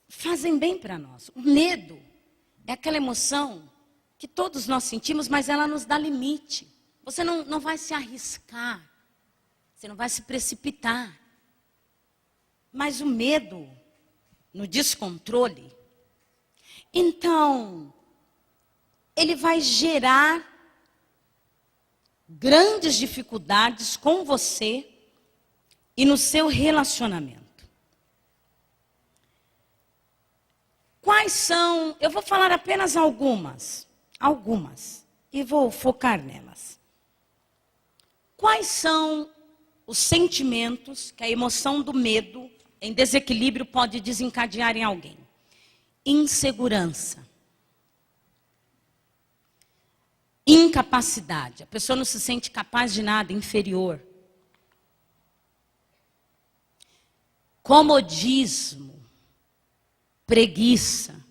fazem bem para nós. O medo é aquela emoção que todos nós sentimos, mas ela nos dá limite. Você não vai se arriscar, você não vai se precipitar. Mas o medo, no descontrole, então, ele vai gerar grandes dificuldades com você e no seu relacionamento. quais são, eu vou falar apenas algumas, e vou focar nelas. Quais são os sentimentos que a emoção do medo em desequilíbrio pode desencadear em alguém? Insegurança. Incapacidade. A pessoa não se sente capaz de nada, inferior. Comodismo. Preguiça.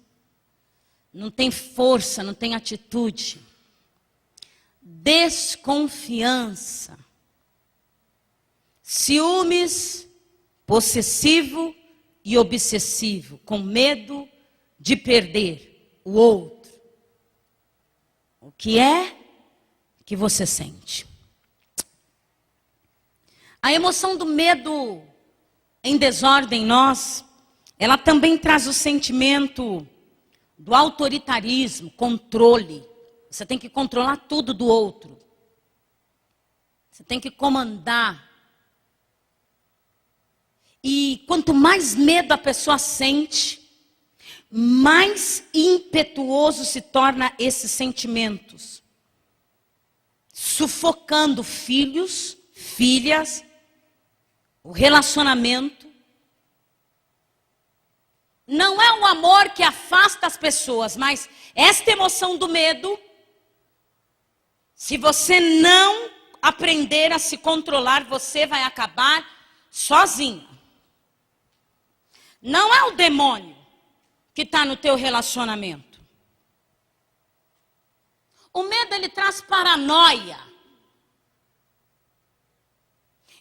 Não tem força, não tem atitude. Desconfiança. Ciúmes, possessivo e obsessivo, com medo de perder o outro. O que é que você sente? A emoção do medo em desordem em nós, ela também traz o sentimento do autoritarismo, controle. Você tem que controlar tudo do outro. Você tem que comandar. E quanto mais medo a pessoa sente, mais impetuoso se torna esses sentimentos. Sufocando filhos, filhas, o relacionamento. Não é o amor que afasta as pessoas, mas esta emoção do medo, se você não aprender a se controlar, você vai acabar sozinho. Não é o demônio que está no teu relacionamento. O medo, ele traz paranoia.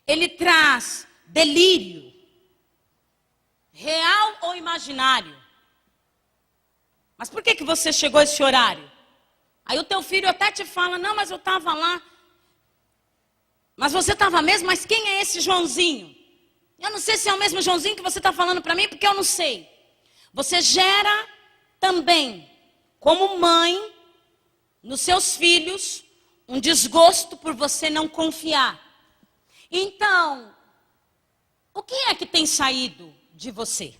Ele traz delírio. Real ou imaginário. Mas por que você chegou a esse horário? Aí o teu filho até te fala, não, mas eu estava lá. Mas você estava mesmo? Mas quem é esse Joãozinho? Eu não sei se é o mesmo Joãozinho que você está falando para mim, porque eu não sei. Você gera também, como mãe, nos seus filhos, um desgosto por você não confiar. Então, o que é que tem saído de você?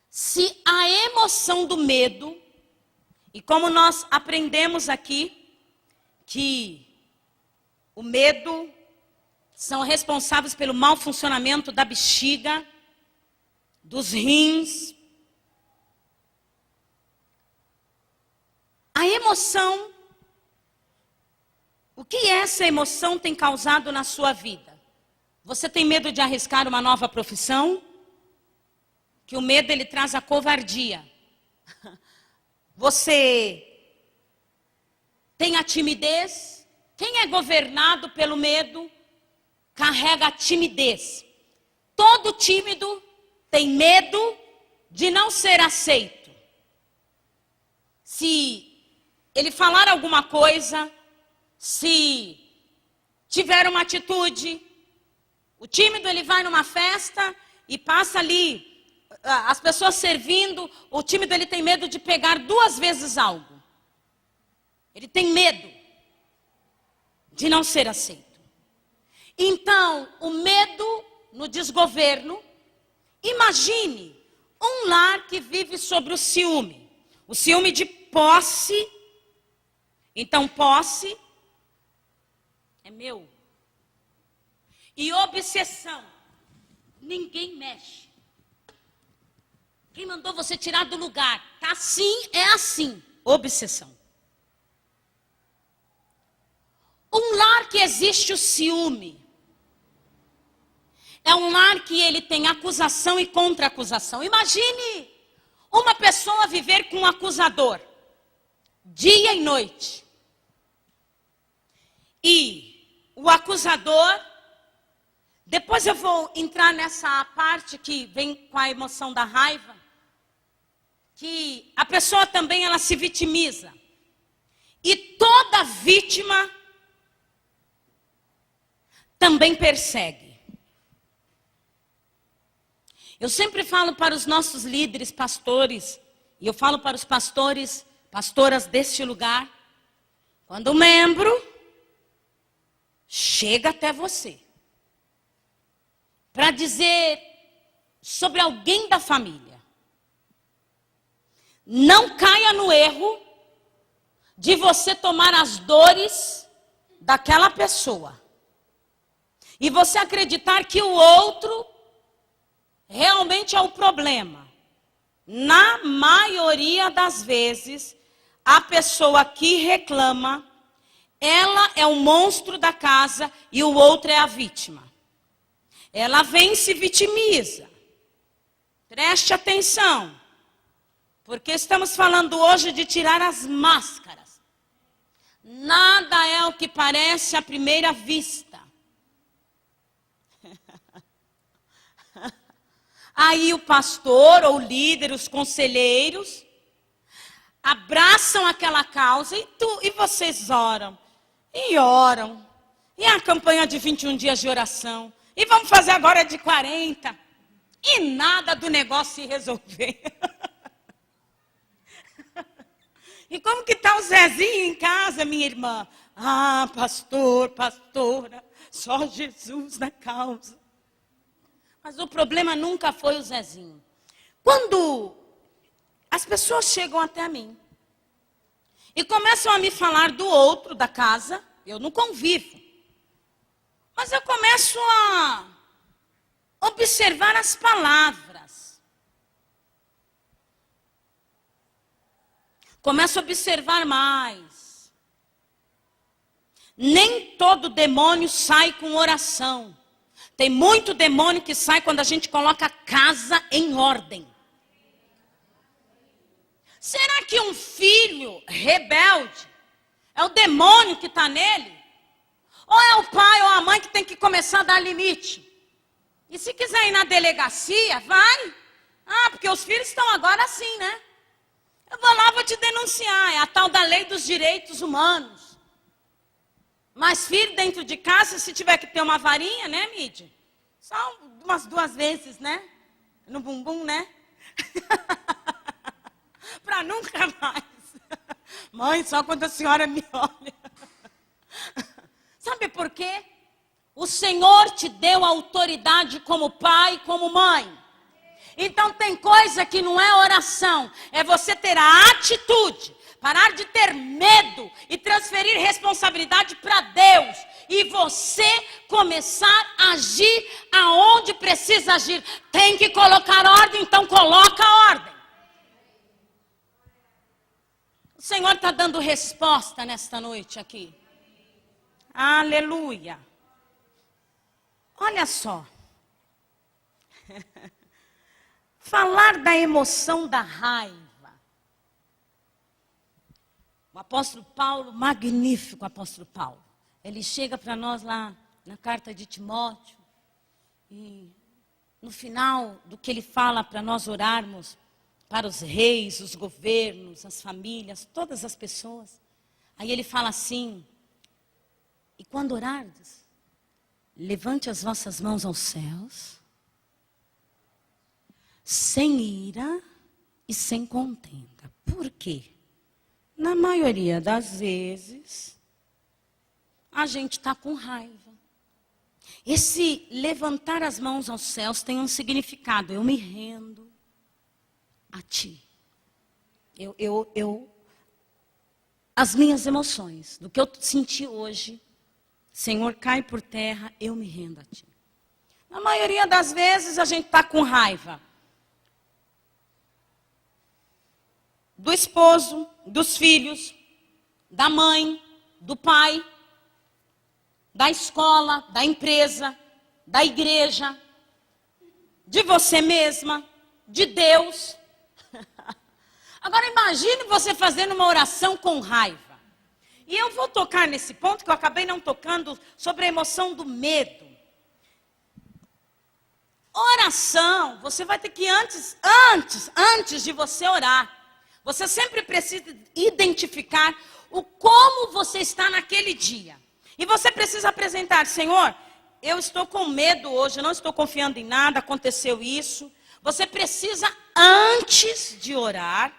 Se a emoção do medo, e como nós aprendemos aqui, que o medo são responsáveis pelo mau funcionamento da bexiga, dos rins. A emoção, o que essa emoção tem causado na sua vida? Você tem medo de arriscar uma nova profissão? Que o medo, ele traz a covardia. Você tem a timidez? Quem é governado pelo medo, carrega a timidez. Todo tímido tem medo de não ser aceito. Se ele falar alguma coisa, se tiver uma atitude, o tímido, ele vai numa festa e passa ali, as pessoas servindo, o tímido, ele tem medo de pegar 2 vezes algo. Ele tem medo de não ser aceito. Então, o medo no desgoverno, imagine um lar que vive sobre o ciúme de posse. Então, posse é meu. E obsessão, ninguém mexe. Quem mandou você tirar do lugar? Tá assim, é assim. Obsessão. Um lar que existe o ciúme é um lar que ele tem acusação e contra-acusação. Imagine uma pessoa viver com um acusador, dia e noite. E o acusador, depois eu vou entrar nessa parte que vem com a emoção da raiva, que a pessoa também, ela se vitimiza. E toda vítima também persegue. Eu sempre falo para os nossos líderes, pastores, e eu falo para os pastores, pastoras deste lugar, quando o membro chega até você para dizer sobre alguém da família, não caia no erro de você tomar as dores daquela pessoa e você acreditar que o outro realmente é o problema. Na maioria das vezes, a pessoa que reclama, ela é o monstro da casa e o outro é a vítima. Ela vem e se vitimiza. Preste atenção, porque estamos falando hoje de tirar as máscaras. Nada é o que parece à primeira vista. Aí o pastor ou o líder, os conselheiros, abraçam aquela causa e vocês oram. E oram. E a campanha de 21 dias de oração. E vamos fazer agora de 40. E nada do negócio se resolver. E como que está o Zezinho em casa, minha irmã? Ah, pastor, pastora, só Jesus na causa. Mas o problema nunca foi o Zezinho. Quando as pessoas chegam até mim e começam a me falar do outro da casa, eu não convivo. Mas eu começo a observar as palavras. Começo a observar mais. Nem todo demônio sai com oração. Tem muito demônio que sai quando a gente coloca a casa em ordem. Será que um filho rebelde é o demônio que está nele? Ou é o pai ou a mãe que tem que começar a dar limite? E se quiser ir na delegacia, vai. Ah, porque os filhos estão agora assim, né? Eu vou lá, vou te denunciar. É a tal da lei dos direitos humanos. Mas filho dentro de casa, se tiver que ter uma varinha, né, Mídia? Só umas 2 vezes, né? No bumbum, né? Para nunca mais. Mãe, só quando a senhora me olha. Sabe por quê? O Senhor te deu autoridade como pai e como mãe. Então tem coisa que não é oração. É você ter a atitude. Parar de ter medo e transferir responsabilidade para Deus. E você começar a agir aonde precisa agir. Tem que colocar ordem, então coloca a ordem. O Senhor está dando resposta nesta noite aqui. Aleluia. Olha só. Falar da emoção da raiva. O apóstolo Paulo, magnífico apóstolo Paulo. Ele chega para nós lá na carta de Timóteo. E no final do que ele fala para nós orarmos para os reis, os governos, as famílias, todas as pessoas. Aí ele fala assim: e quando orardes, levante as vossas mãos aos céus, sem ira e sem contenda. Por quê? Na maioria das vezes, a gente está com raiva. Esse levantar as mãos aos céus tem um significado. Eu me rendo a ti. As minhas emoções, do que eu senti hoje, Senhor, cai por terra, eu me rendo a ti. Na maioria das vezes, a gente está com raiva. Do esposo, dos filhos, da mãe, do pai, da escola, da empresa, da igreja, de você mesma, de Deus. Agora imagine você fazendo uma oração com raiva. E eu vou tocar nesse ponto que eu acabei não tocando, sobre a emoção do medo. Oração, você vai ter que antes de você orar, você sempre precisa identificar o como você está naquele dia. E você precisa apresentar: Senhor, eu estou com medo hoje, eu não estou confiando em nada, aconteceu isso. Você precisa, antes de orar,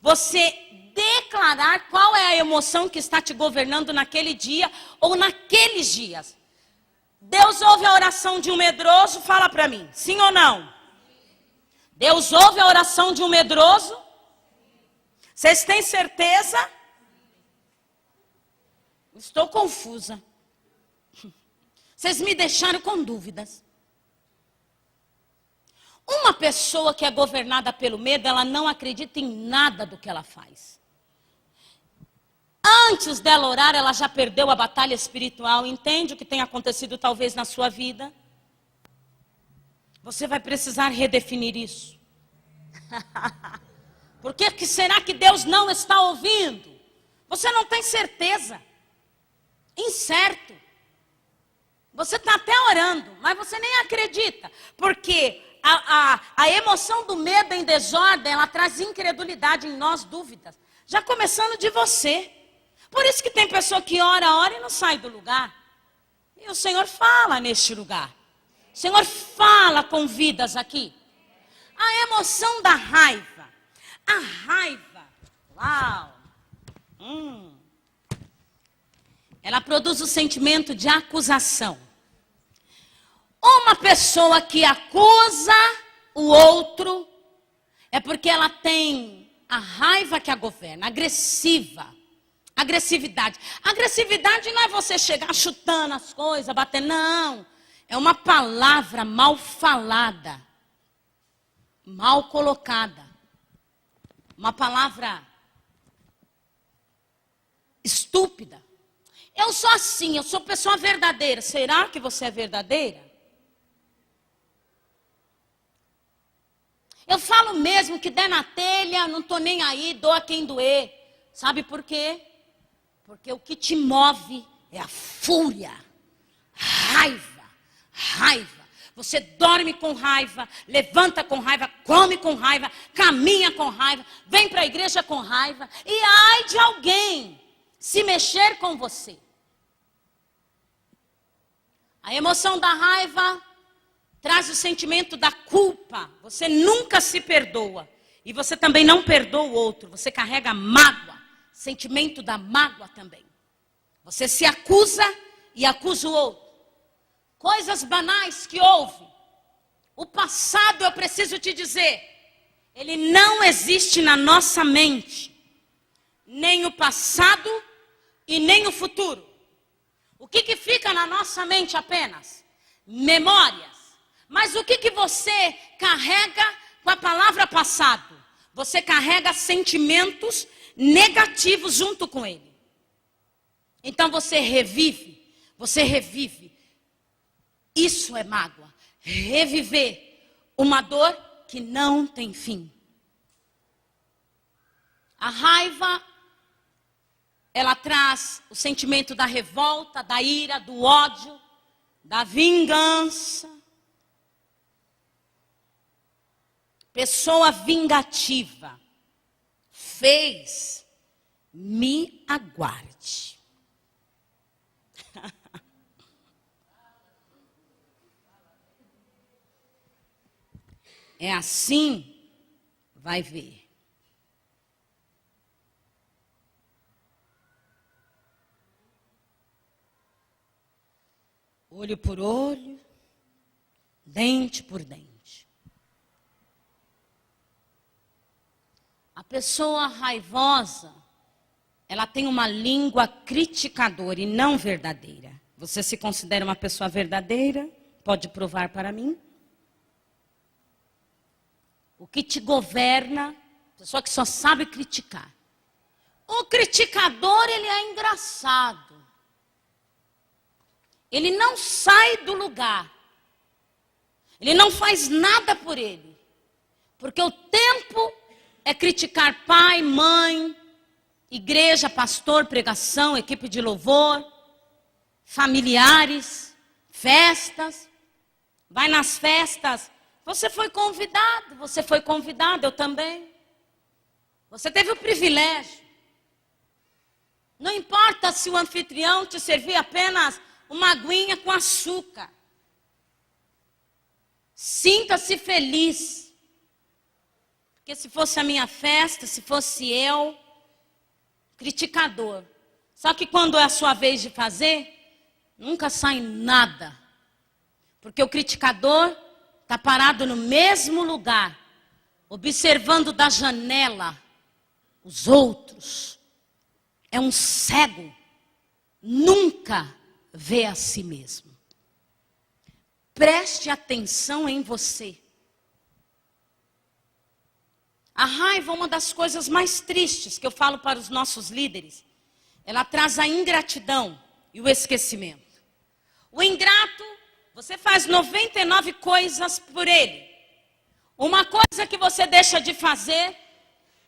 você declarar qual é a emoção que está te governando naquele dia ou naqueles dias. Deus ouve a oração de um medroso? Fala para mim, sim ou não? Deus ouve a oração de um medroso? Vocês têm certeza? Estou confusa. Vocês me deixaram com dúvidas. Uma pessoa que é governada pelo medo, ela não acredita em nada do que ela faz. Antes dela orar, ela já perdeu a batalha espiritual. Entende o que tem acontecido talvez na sua vida? Você vai precisar redefinir isso. Por que será que Deus não está ouvindo? Você não tem certeza. Incerto. Você está até orando, mas você nem acredita. Porque a emoção do medo em desordem, ela traz incredulidade em nós, dúvidas. Já começando de você. Por isso que tem pessoa que ora e não sai do lugar. E o Senhor fala neste lugar. O Senhor fala com vidas aqui. A emoção da raiva. A raiva, uau. Ela produz o sentimento de acusação. Uma pessoa que acusa o outro é porque ela tem a raiva que a governa, agressiva. Agressividade. Agressividade não é você chegar chutando as coisas, batendo, não. É uma palavra mal falada, mal colocada. Uma palavra estúpida. Eu sou assim, eu sou pessoa verdadeira. Será que você é verdadeira? Eu falo mesmo que der na telha, não estou nem aí, dou a quem doer. Sabe por quê? Porque o que te move é a fúria, raiva, raiva. Você dorme com raiva, levanta com raiva, come com raiva, caminha com raiva, vem para a igreja com raiva. E ai de alguém se mexer com você. A emoção da raiva traz o sentimento da culpa. Você nunca se perdoa. E você também não perdoa o outro. Você carrega mágoa. Sentimento da mágoa também. Você se acusa e acusa o outro. Coisas banais que houve. O passado, eu preciso te dizer, ele não existe na nossa mente. Nem o passado e nem o futuro. O que fica na nossa mente apenas? Memórias. Mas o que você carrega com a palavra passado? Você carrega sentimentos negativos junto com ele. Então você revive. Isso é mágoa. Reviver uma dor que não tem fim. A raiva, ela traz o sentimento da revolta, da ira, do ódio, da vingança. Pessoa vingativa. Fez, me aguarde. É assim, vai ver. Olho por olho, dente por dente. A pessoa raivosa, ela tem uma língua criticadora e não verdadeira. Você se considera uma pessoa verdadeira? Pode provar para mim? O que te governa, pessoa que só sabe criticar. O criticador, ele é engraçado. Ele não sai do lugar. Ele não faz nada por ele. Porque o tempo é criticar pai, mãe, igreja, pastor, pregação, equipe de louvor, familiares, festas. Vai nas festas. Você foi convidado, eu também. Você teve o privilégio. Não importa se o anfitrião te servir apenas uma aguinha com açúcar. Sinta-se feliz. Porque se fosse a minha festa, se fosse eu, criticador. Só que quando é a sua vez de fazer, nunca sai nada. Porque o criticador está parado no mesmo lugar, observando da janela os outros. É um cego, nunca vê a si mesmo. Preste atenção em você. A raiva é uma das coisas mais tristes que eu falo para os nossos líderes. Ela traz a ingratidão e o esquecimento. O ingrato, você faz 99 coisas por ele. Uma coisa que você deixa de fazer,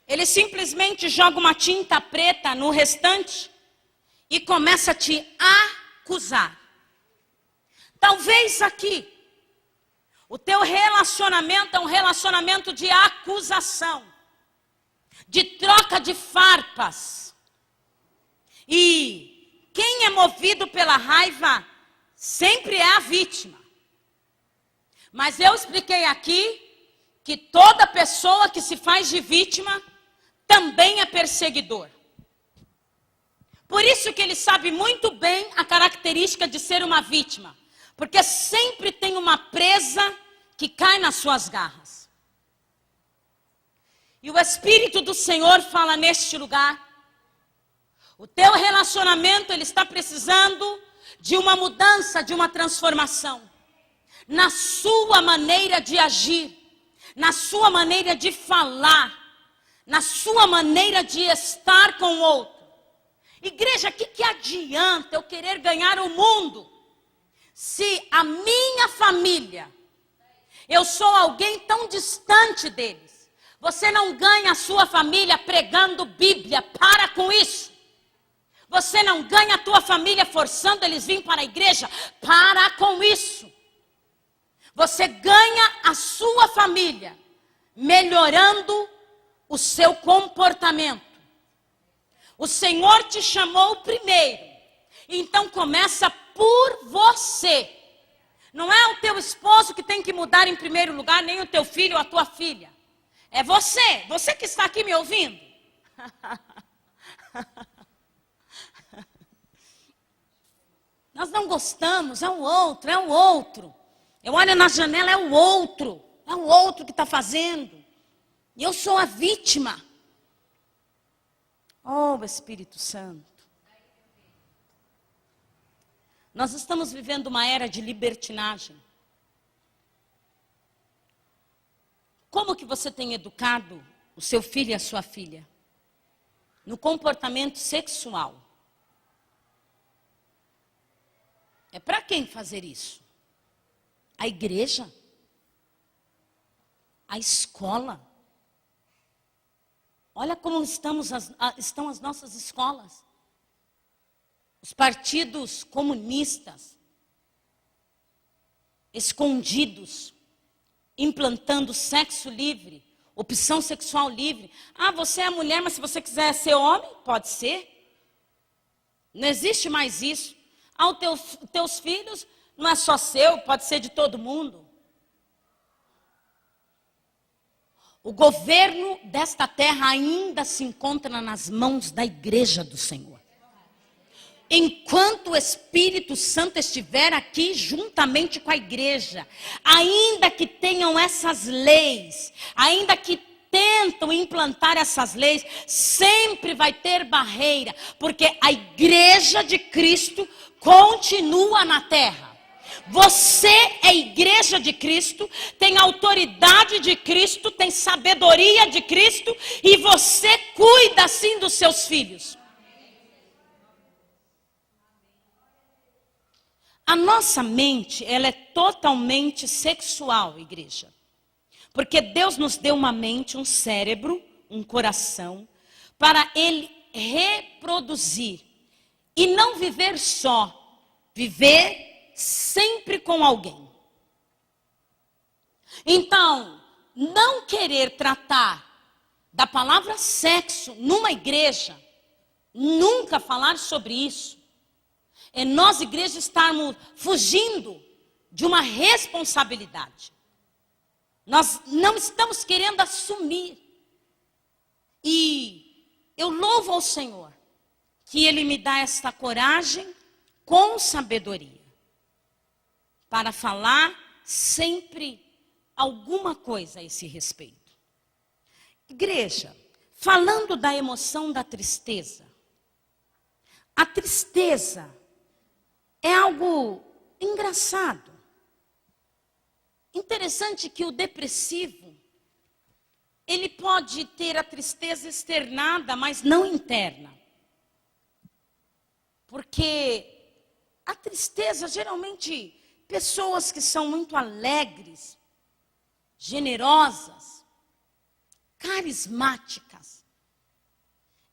ele simplesmente joga uma tinta preta no restante e começa a te acusar. Talvez aqui, o teu relacionamento é um relacionamento de acusação, de troca de farpas. E quem é movido pela raiva sempre é a vítima. Mas eu expliquei aqui que toda pessoa que se faz de vítima também é perseguidor. Por isso que ele sabe muito bem a característica de ser uma vítima. Porque sempre tem uma presa que cai nas suas garras. E o Espírito do Senhor fala neste lugar. O teu relacionamento, ele está precisando de uma mudança, de uma transformação. Na sua maneira de agir, na sua maneira de falar, na sua maneira de estar com o outro. Igreja, o que adianta eu querer ganhar o mundo? Se a minha família, eu sou alguém tão distante deles. Você não ganha a sua família pregando Bíblia, para com isso. Você não ganha a tua família forçando eles a virem para a igreja, para com isso. Você ganha a sua família melhorando o seu comportamento. O Senhor te chamou primeiro, então começa por você. Não é o teu esposo que tem que mudar em primeiro lugar, nem o teu filho ou a tua filha. É você que está aqui me ouvindo. Nós não gostamos, é o outro. Eu olho na janela, é o outro que está fazendo. E eu sou a vítima. Oh, Espírito Santo. Nós estamos vivendo uma era de libertinagem. Como que você tem educado o seu filho e a sua filha? No comportamento sexual. É para quem fazer isso? A igreja? A escola? Olha como estão as nossas escolas. Os partidos comunistas, escondidos, implantando sexo livre, opção sexual livre. Ah, você é mulher, mas se você quiser ser homem, pode ser. Não existe mais isso. Ah, os teus filhos não é só seu, pode ser de todo mundo. O governo desta terra ainda se encontra nas mãos da igreja do Senhor. Enquanto o Espírito Santo estiver aqui juntamente com a igreja, ainda que tenham essas leis, ainda que tentam implantar essas leis, sempre vai ter barreira, porque a igreja de Cristo continua na terra. Você é igreja de Cristo, tem autoridade de Cristo, tem sabedoria de Cristo, e você cuida assim dos seus filhos. A nossa mente, ela é totalmente sexual, igreja. Porque Deus nos deu uma mente, um cérebro, um coração, para Ele reproduzir. E não viver só, viver sempre com alguém. Então, não querer tratar da palavra sexo numa igreja, nunca falar sobre isso, é nós, igreja, estarmos fugindo de uma responsabilidade. Nós não estamos querendo assumir. E eu louvo ao Senhor que Ele me dá esta coragem com sabedoria para falar sempre alguma coisa a esse respeito. Igreja, falando da emoção da tristeza. A tristeza é algo engraçado. Interessante que o depressivo, ele pode ter a tristeza externada, mas não interna. Porque a tristeza, geralmente, pessoas que são muito alegres, generosas, carismáticas,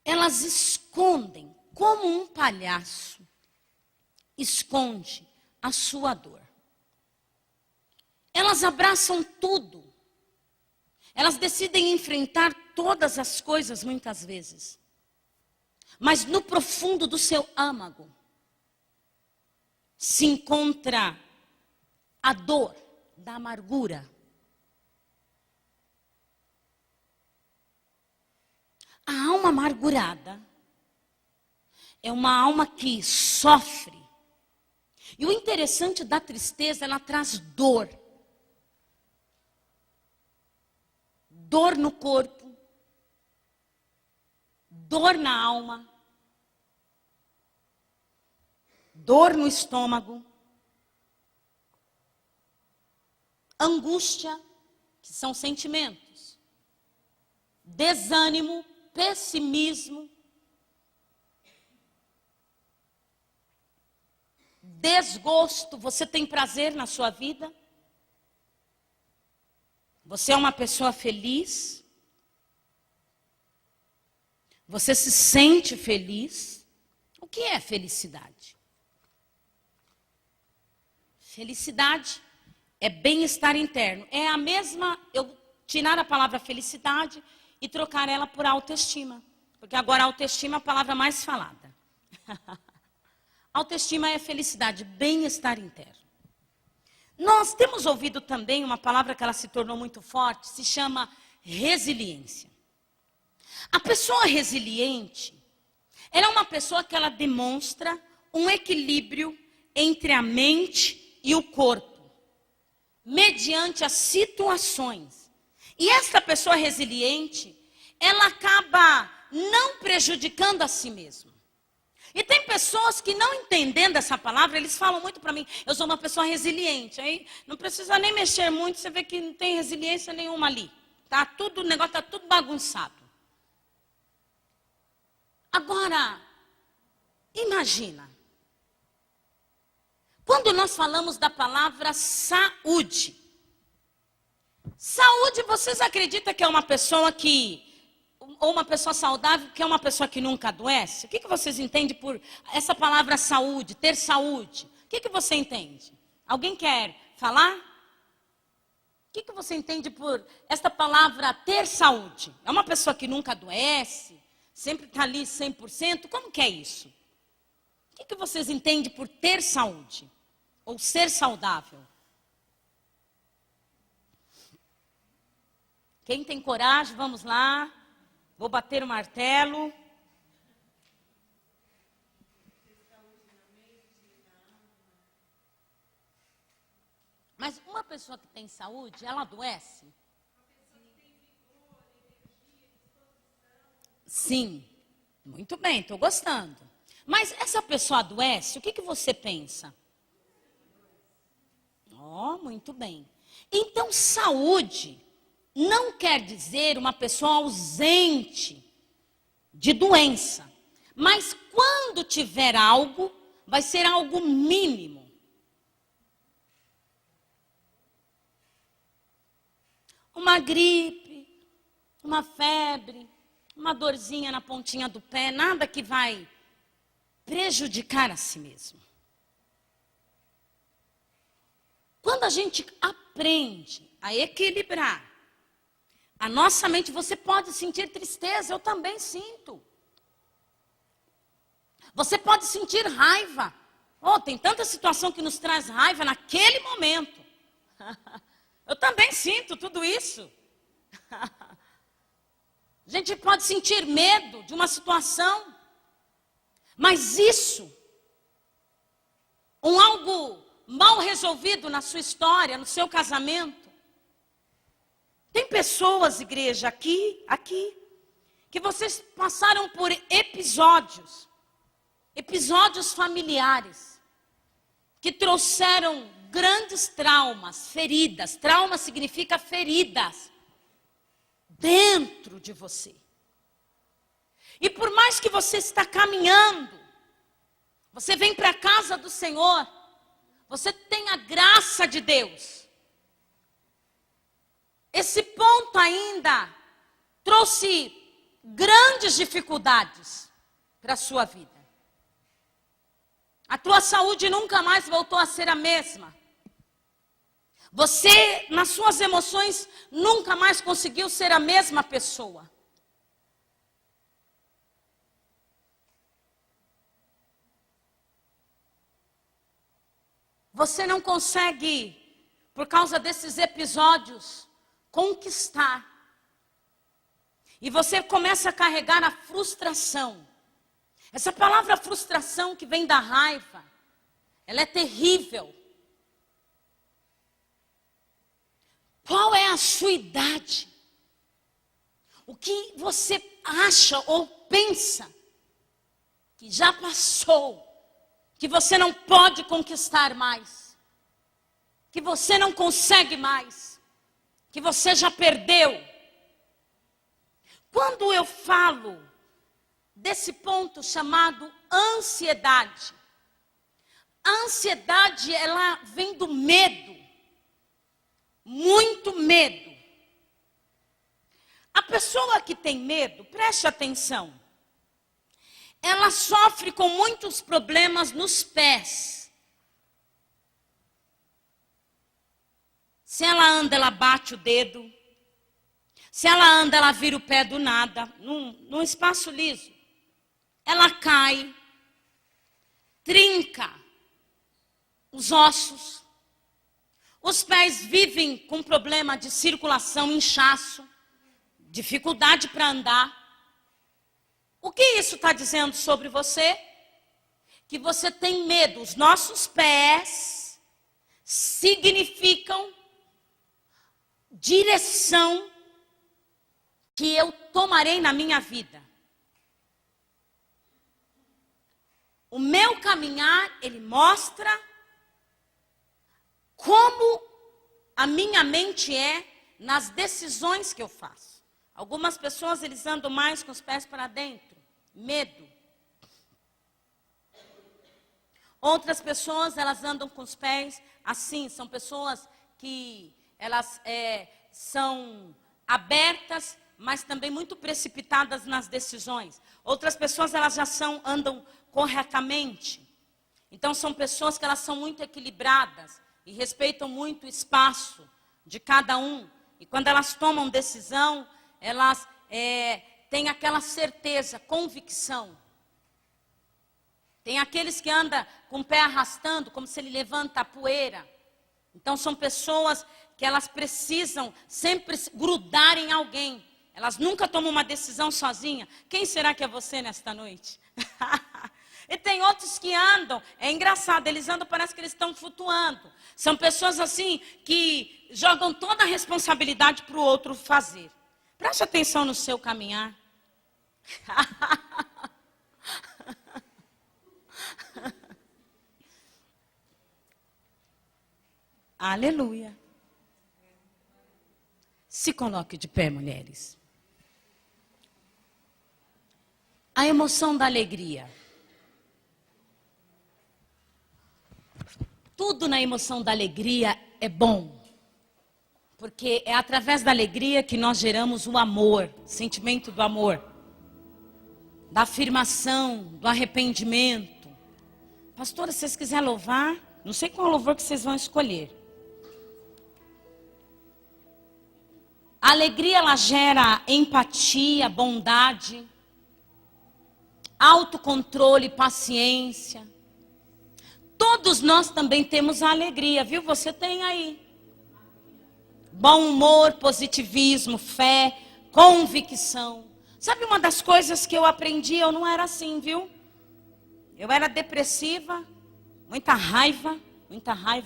elas escondem, como um palhaço, esconde a sua dor. Elas abraçam tudo. Elas decidem enfrentar todas as coisas muitas vezes. Mas no profundo do seu âmago se encontra a dor da amargura. A alma amargurada é uma alma que sofre. E o interessante da tristeza, ela traz dor. Dor no corpo, dor na alma, dor no estômago, angústia, que são sentimentos, desânimo, pessimismo, desgosto. Você tem prazer na sua vida? Você é uma pessoa feliz? Você se sente feliz? O que é felicidade? Felicidade é bem-estar interno. É a mesma, eu tirar a palavra felicidade e trocar ela por autoestima. Porque agora autoestima é a palavra mais falada. Autoestima é felicidade, bem-estar interno. Nós temos ouvido também uma palavra que ela se tornou muito forte, se chama resiliência. A pessoa resiliente, ela é uma pessoa que ela demonstra um equilíbrio entre a mente e o corpo, mediante as situações. E essa pessoa resiliente, ela acaba não prejudicando a si mesma. E tem pessoas que não entendendo essa palavra, eles falam muito para mim, eu sou uma pessoa resiliente. Aí não precisa nem mexer muito, você vê que não tem resiliência nenhuma ali. Tá tudo, o negócio está tudo bagunçado. Agora, imagina. Quando nós falamos da palavra saúde. Saúde, vocês acreditam que é uma pessoa que... ou uma pessoa saudável, que é uma pessoa que nunca adoece? O que vocês entendem por essa palavra saúde, ter saúde? O que você entende? Alguém quer falar? O que você entende por essa palavra ter saúde? É uma pessoa que nunca adoece, sempre está ali 100%? Como que é isso? O que vocês entendem por ter saúde? Ou ser saudável? Quem tem coragem, vamos lá. Vou bater o martelo. Mas uma pessoa que tem saúde, ela adoece? Sim. Muito bem, estou gostando. Mas essa pessoa adoece, o que você pensa? Oh, muito bem. Então, saúde não quer dizer uma pessoa ausente de doença. Mas quando tiver algo, vai ser algo mínimo. Uma gripe, uma febre, uma dorzinha na pontinha do pé, nada que vai prejudicar a si mesmo. Quando a gente aprende a equilibrar a nossa mente, você pode sentir tristeza, eu também sinto. Você pode sentir raiva. Oh, tem tanta situação que nos traz raiva naquele momento. Eu também sinto tudo isso. A gente pode sentir medo de uma situação. Mas isso, algo mal resolvido na sua história, no seu casamento. Tem pessoas, igreja, aqui, que que vocês passaram por episódios familiares, que trouxeram grandes traumas, feridas. Trauma significa feridas dentro de você. E por mais que você está caminhando, você vem para a casa do Senhor, você tem a graça de Deus. Esse ponto ainda trouxe grandes dificuldades para a sua vida. A tua saúde nunca mais voltou a ser a mesma. Você, nas suas emoções, nunca mais conseguiu ser a mesma pessoa. Você não consegue, por causa desses episódios, conquistar. E você começa a carregar a frustração. Essa palavra frustração que vem da raiva, ela é terrível. Qual é a sua idade? O que você acha ou pensa que já passou, que você não pode conquistar mais, que você não consegue mais, que você já perdeu? Quando eu falo desse ponto chamado ansiedade, a ansiedade, ela vem do medo, muito medo. A pessoa que tem medo, preste atenção, ela sofre com muitos problemas nos pés. Se ela anda, ela bate o dedo. Se ela anda, ela vira o pé do nada, num espaço liso. Ela cai, trinca os ossos. Os pés vivem com problema de circulação, inchaço, dificuldade para andar. O que isso está dizendo sobre você? Que você tem medo. Os nossos pés significam direção que eu tomarei na minha vida. O meu caminhar, ele mostra como a minha mente é nas decisões que eu faço. Algumas pessoas, eles andam mais com os pés para dentro, medo. Outras pessoas, elas andam com os pés assim, são pessoas que elas são abertas, mas também muito precipitadas nas decisões. Outras pessoas, elas já andam corretamente. Então, são pessoas que elas são muito equilibradas e respeitam muito o espaço de cada um. E quando elas tomam decisão, elas têm aquela certeza, convicção. Tem aqueles que andam com o pé arrastando, como se ele levanta a poeira. Então, são pessoas que elas precisam sempre grudar em alguém. Elas nunca tomam uma decisão sozinha. Quem será que é você nesta noite? E tem outros que andam, é engraçado, eles andam, parece que eles estão flutuando. São pessoas assim que jogam toda a responsabilidade para o outro fazer. Preste atenção no seu caminhar. Aleluia. Se coloque de pé, mulheres. A emoção da alegria. Tudo na emoção da alegria é bom. Porque é através da alegria que nós geramos o amor, sentimento do amor, da afirmação, do arrependimento. Pastora, se vocês quiserem louvar, não sei qual louvor que vocês vão escolher. A alegria, ela gera empatia, bondade, autocontrole, paciência. Todos nós também temos a alegria, viu? Você tem aí. Bom humor, positivismo, fé, convicção. Sabe uma das coisas que eu aprendi? Eu não era assim, viu? Eu era depressiva, muita raiva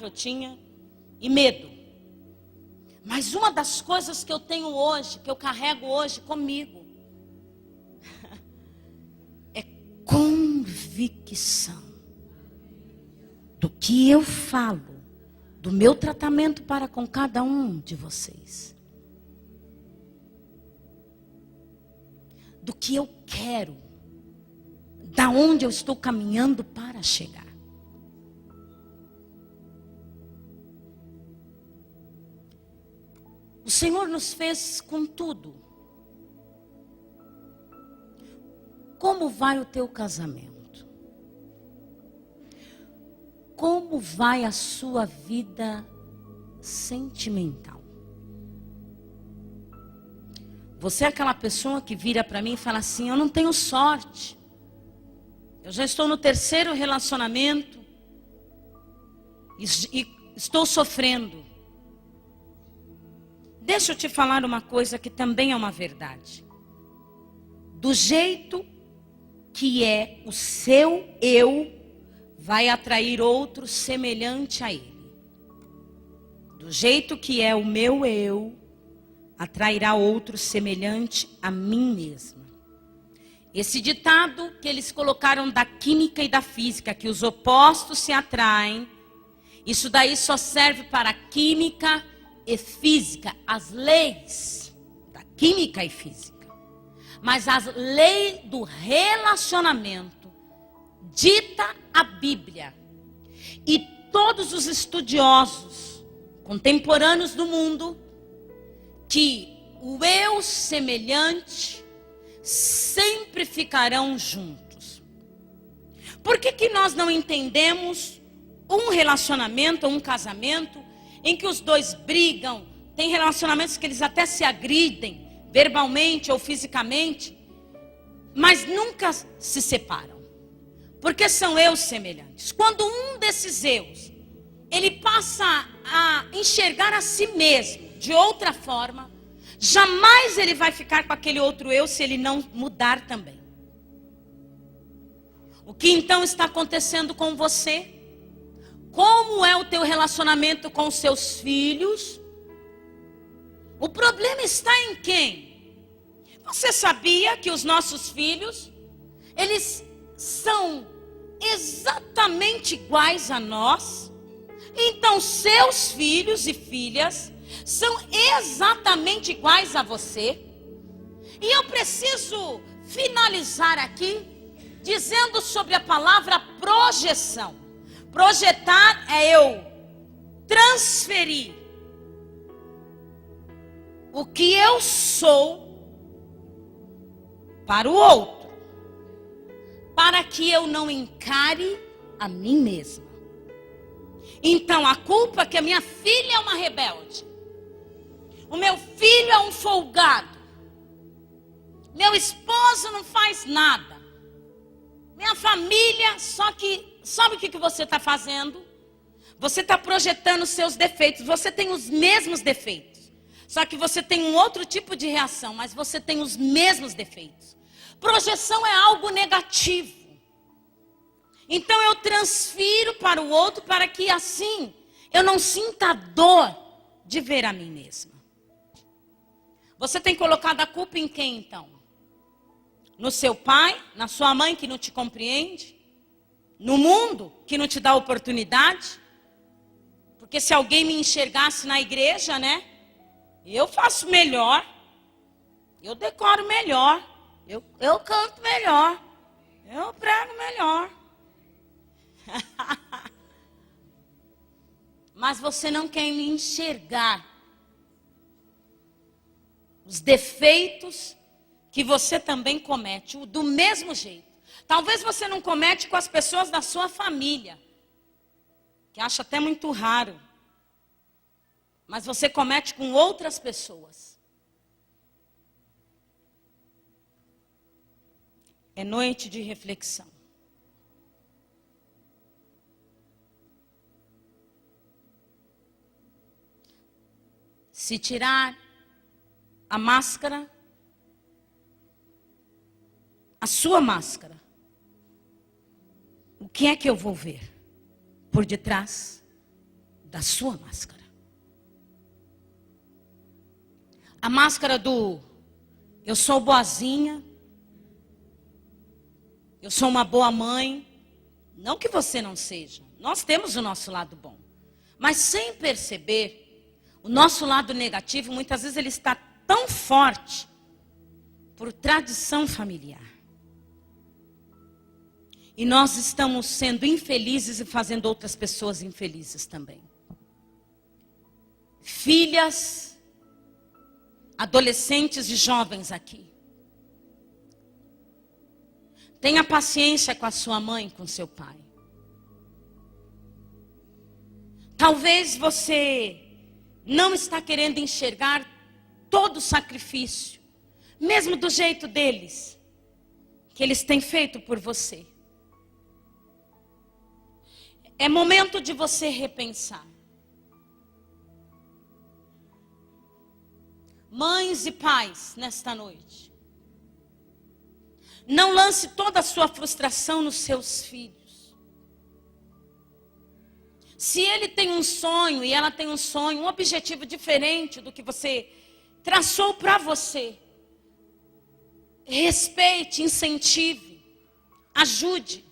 eu tinha e medo. Mas uma das coisas que eu tenho hoje, que eu carrego hoje comigo, convicção do que eu falo, do meu tratamento para com cada um de vocês, do que eu quero, da onde eu estou caminhando para chegar. O Senhor nos fez com tudo. Como vai o teu casamento? Como vai a sua vida sentimental? Você é aquela pessoa que vira para mim e fala assim: eu não tenho sorte. Eu já estou no 3º relacionamento e estou sofrendo. Deixa eu te falar uma coisa que também é uma verdade. Do jeito que é o seu eu, vai atrair outro semelhante a ele. Do jeito que é o meu eu, atrairá outro semelhante a mim mesma. Esse ditado que eles colocaram da química e da física, que os opostos se atraem, isso daí só serve para química e física, as leis da química e física. Mas as leis do relacionamento dita a Bíblia. E todos os estudiosos contemporâneos do mundo, que o eu semelhante sempre ficarão juntos. Por que nós não entendemos um relacionamento ou um casamento em que os dois brigam? Tem relacionamentos que eles até se agridem, verbalmente ou fisicamente, mas nunca se separam, porque são eus semelhantes. Quando um desses eus, ele passa a enxergar a si mesmo de outra forma, jamais ele vai ficar com aquele outro eu se ele não mudar também. O que então está acontecendo com você? Como é o teu relacionamento com os seus filhos? O problema está em quem? Você sabia que os nossos filhos, eles são exatamente iguais a nós? Então seus filhos e filhas são exatamente iguais a você? E eu preciso finalizar aqui dizendo sobre a palavra projeção. Projetar é eu transferir o que eu sou para o outro, para que eu não encare a mim mesma. Então a culpa é que a minha filha é uma rebelde, o meu filho é um folgado, meu esposo não faz nada, minha família, só que sabe o que você está fazendo? Você está projetando os seus defeitos. Você tem os mesmos defeitos, só que você tem um outro tipo de reação, mas você tem os mesmos defeitos. Projeção é algo negativo. Então eu transfiro para o outro, para que assim eu não sinta a dor de ver a mim mesma. Você tem colocado a culpa em quem então? No seu pai, na sua mãe que não te compreende? No mundo que não te dá oportunidade? Porque se alguém me enxergasse na igreja, né? Eu faço melhor, eu decoro melhor, eu canto melhor, eu prego melhor. Mas você não quer me enxergar os defeitos que você também comete, do mesmo jeito. Talvez você não comete com as pessoas da sua família, que acha até muito raro, mas você comete com outras pessoas. É noite de reflexão. Se tirar a máscara, a sua máscara, o que é que eu vou ver por detrás da sua máscara? A máscara do eu sou boazinha, eu sou uma boa mãe, Não que você não seja. Nós temos o nosso lado bom. Mas sem perceber, o nosso lado negativo, muitas vezes ele está tão forte por tradição familiar. E nós estamos sendo infelizes e fazendo outras pessoas infelizes também. Filhas, adolescentes e jovens aqui. Tenha paciência com a sua mãe, com seu pai. Talvez você não está querendo enxergar todo o sacrifício, mesmo do jeito deles, que eles têm feito por você. É momento de você repensar. Mães e pais, nesta noite, não lance toda a sua frustração nos seus filhos. Se ele tem um sonho e ela tem um sonho, um objetivo diferente do que você traçou para você, respeite, incentive, ajude.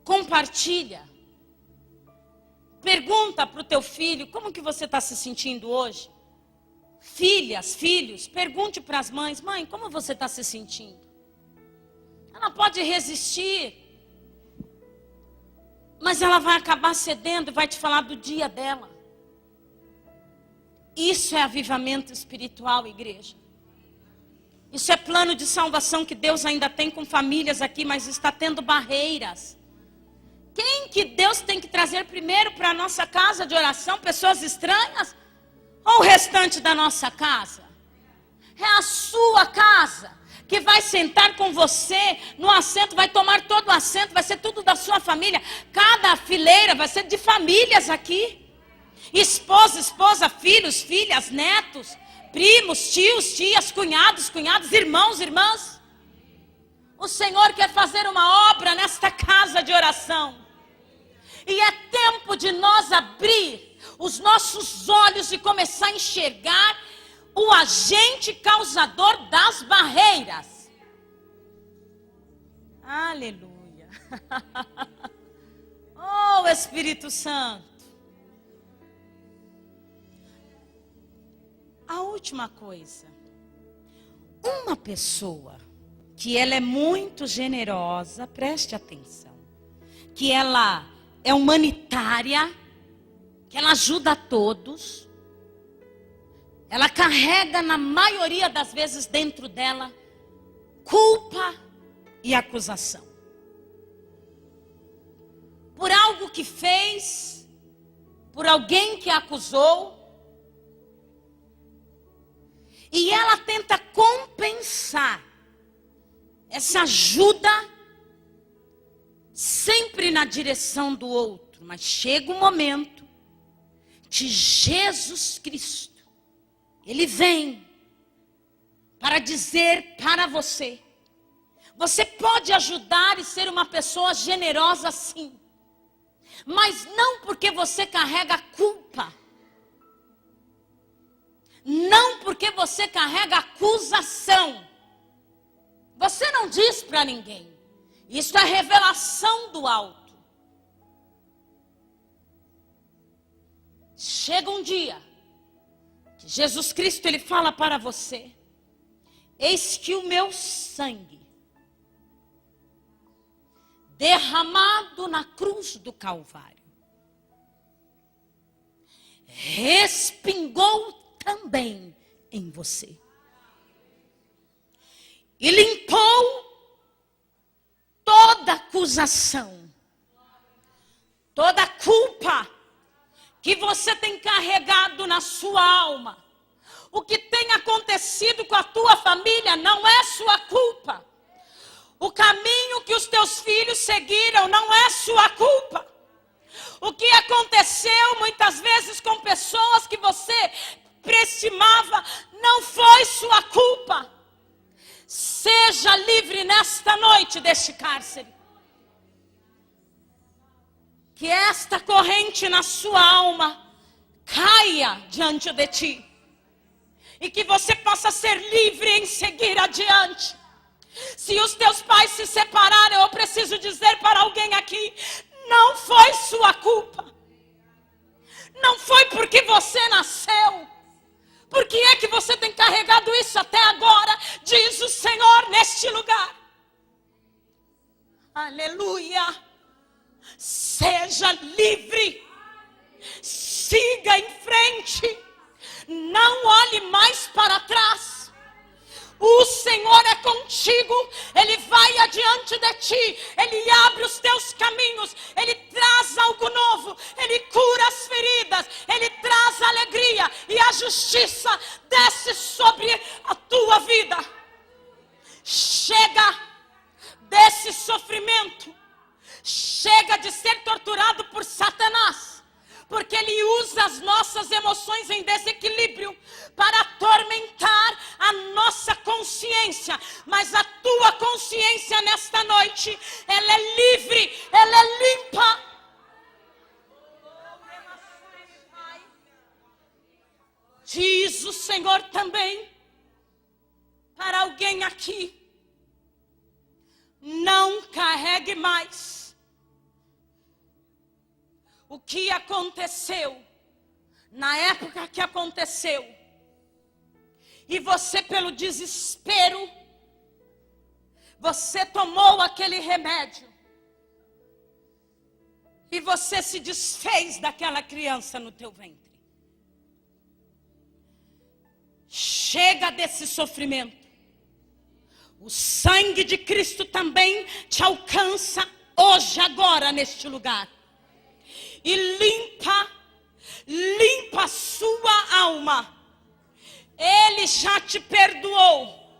Compartilha. Pergunta para o teu filho, como que você está se sentindo hoje? Filhas, filhos, pergunte para as mães, mãe, como você está se sentindo? Ela pode resistir, mas ela vai acabar cedendo e vai te falar do dia dela. Isso é avivamento espiritual, igreja. Isso é plano de salvação que Deus ainda tem com famílias aqui, mas está tendo barreiras. Quem que Deus tem que trazer primeiro para a nossa casa de oração? Pessoas estranhas? Ou o restante da nossa casa? É a sua casa que vai sentar com você no assento, vai tomar todo o assento, vai ser tudo da sua família. Cada fileira vai ser de famílias aqui. Esposa, filhos, filhas, netos, primos, tios, tias, cunhados, irmãos, irmãs. O Senhor quer fazer uma obra nesta casa de oração. E é tempo de nós abrir os nossos olhos e começar a enxergar o agente causador das barreiras. Aleluia. Oh, Espírito Santo. A última coisa. Uma pessoa que ela é muito generosa, preste atenção, que ela é humanitária, que ela ajuda a todos, ela carrega na maioria das vezes dentro dela culpa e acusação. Por algo que fez, por alguém que a acusou, e ela tenta compensar essa ajuda sempre na direção do outro. Mas chega um momento que Jesus Cristo, Ele vem para dizer para você, você pode ajudar e ser uma pessoa generosa sim, mas não porque você carrega culpa, não porque você carrega acusação. Você não diz para ninguém. Isso é revelação do alto. Chega um dia que Jesus Cristo ele fala para você: eis que o meu sangue derramado na cruz do Calvário respingou também em você. E limpou toda acusação, toda culpa que você tem carregado na sua alma. O que tem acontecido com a tua família não é sua culpa. O caminho que os teus filhos seguiram não é sua culpa. O que aconteceu muitas vezes com pessoas que você prestimava não foi sua culpa. Seja livre nesta noite deste cárcere. Que esta corrente na sua alma caia diante de ti. E que você possa ser livre em seguir adiante. Se Se os teus pais se separaram, eu preciso dizer para alguém aqui, não foi sua culpa. Não foi porque você nasceu. Por que é que você tem carregado isso até agora? Diz o Senhor neste lugar. Aleluia. Seja livre. Siga em frente. Não olhe mais para trás. O Senhor é contigo, Ele vai adiante de ti, Ele abre os teus caminhos, Ele traz algo novo, Ele cura as feridas, Ele traz a alegria e a justiça desce sobre a tua vida. Chega desse sofrimento, chega de ser torturado por Satanás, porque ele usa as nossas emoções em desequilíbrio para atormentar a nossa consciência. Mas a tua consciência nesta noite, ela é livre, ela é limpa. Diz o Senhor também para alguém aqui, não carregue mais o que aconteceu, na época que aconteceu, e você pelo desespero, você tomou aquele remédio, e você se desfez daquela criança no teu ventre. Chega desse sofrimento. O sangue de Cristo também te alcança hoje, agora, neste lugar. E limpa a sua alma. Ele já te perdoou.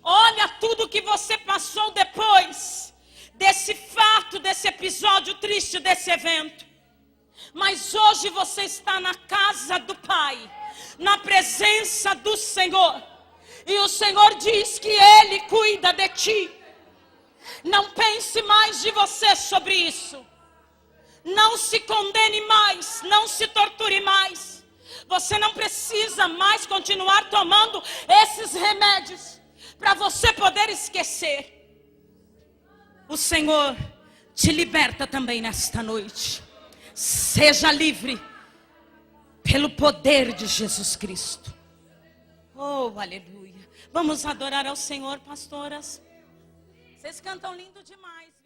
Olha tudo que você passou depois desse fato, desse episódio triste, desse evento. Mas hoje você está na casa do Pai, na presença do Senhor. E o Senhor diz que Ele cuida de ti. Não pense mais de você sobre isso. Não se condene mais, não se torture mais. Você não precisa mais continuar tomando esses remédios para você poder esquecer. O Senhor te liberta também nesta noite. Seja livre pelo poder de Jesus Cristo. Oh, aleluia. Vamos adorar ao Senhor, pastoras. Vocês cantam lindo demais.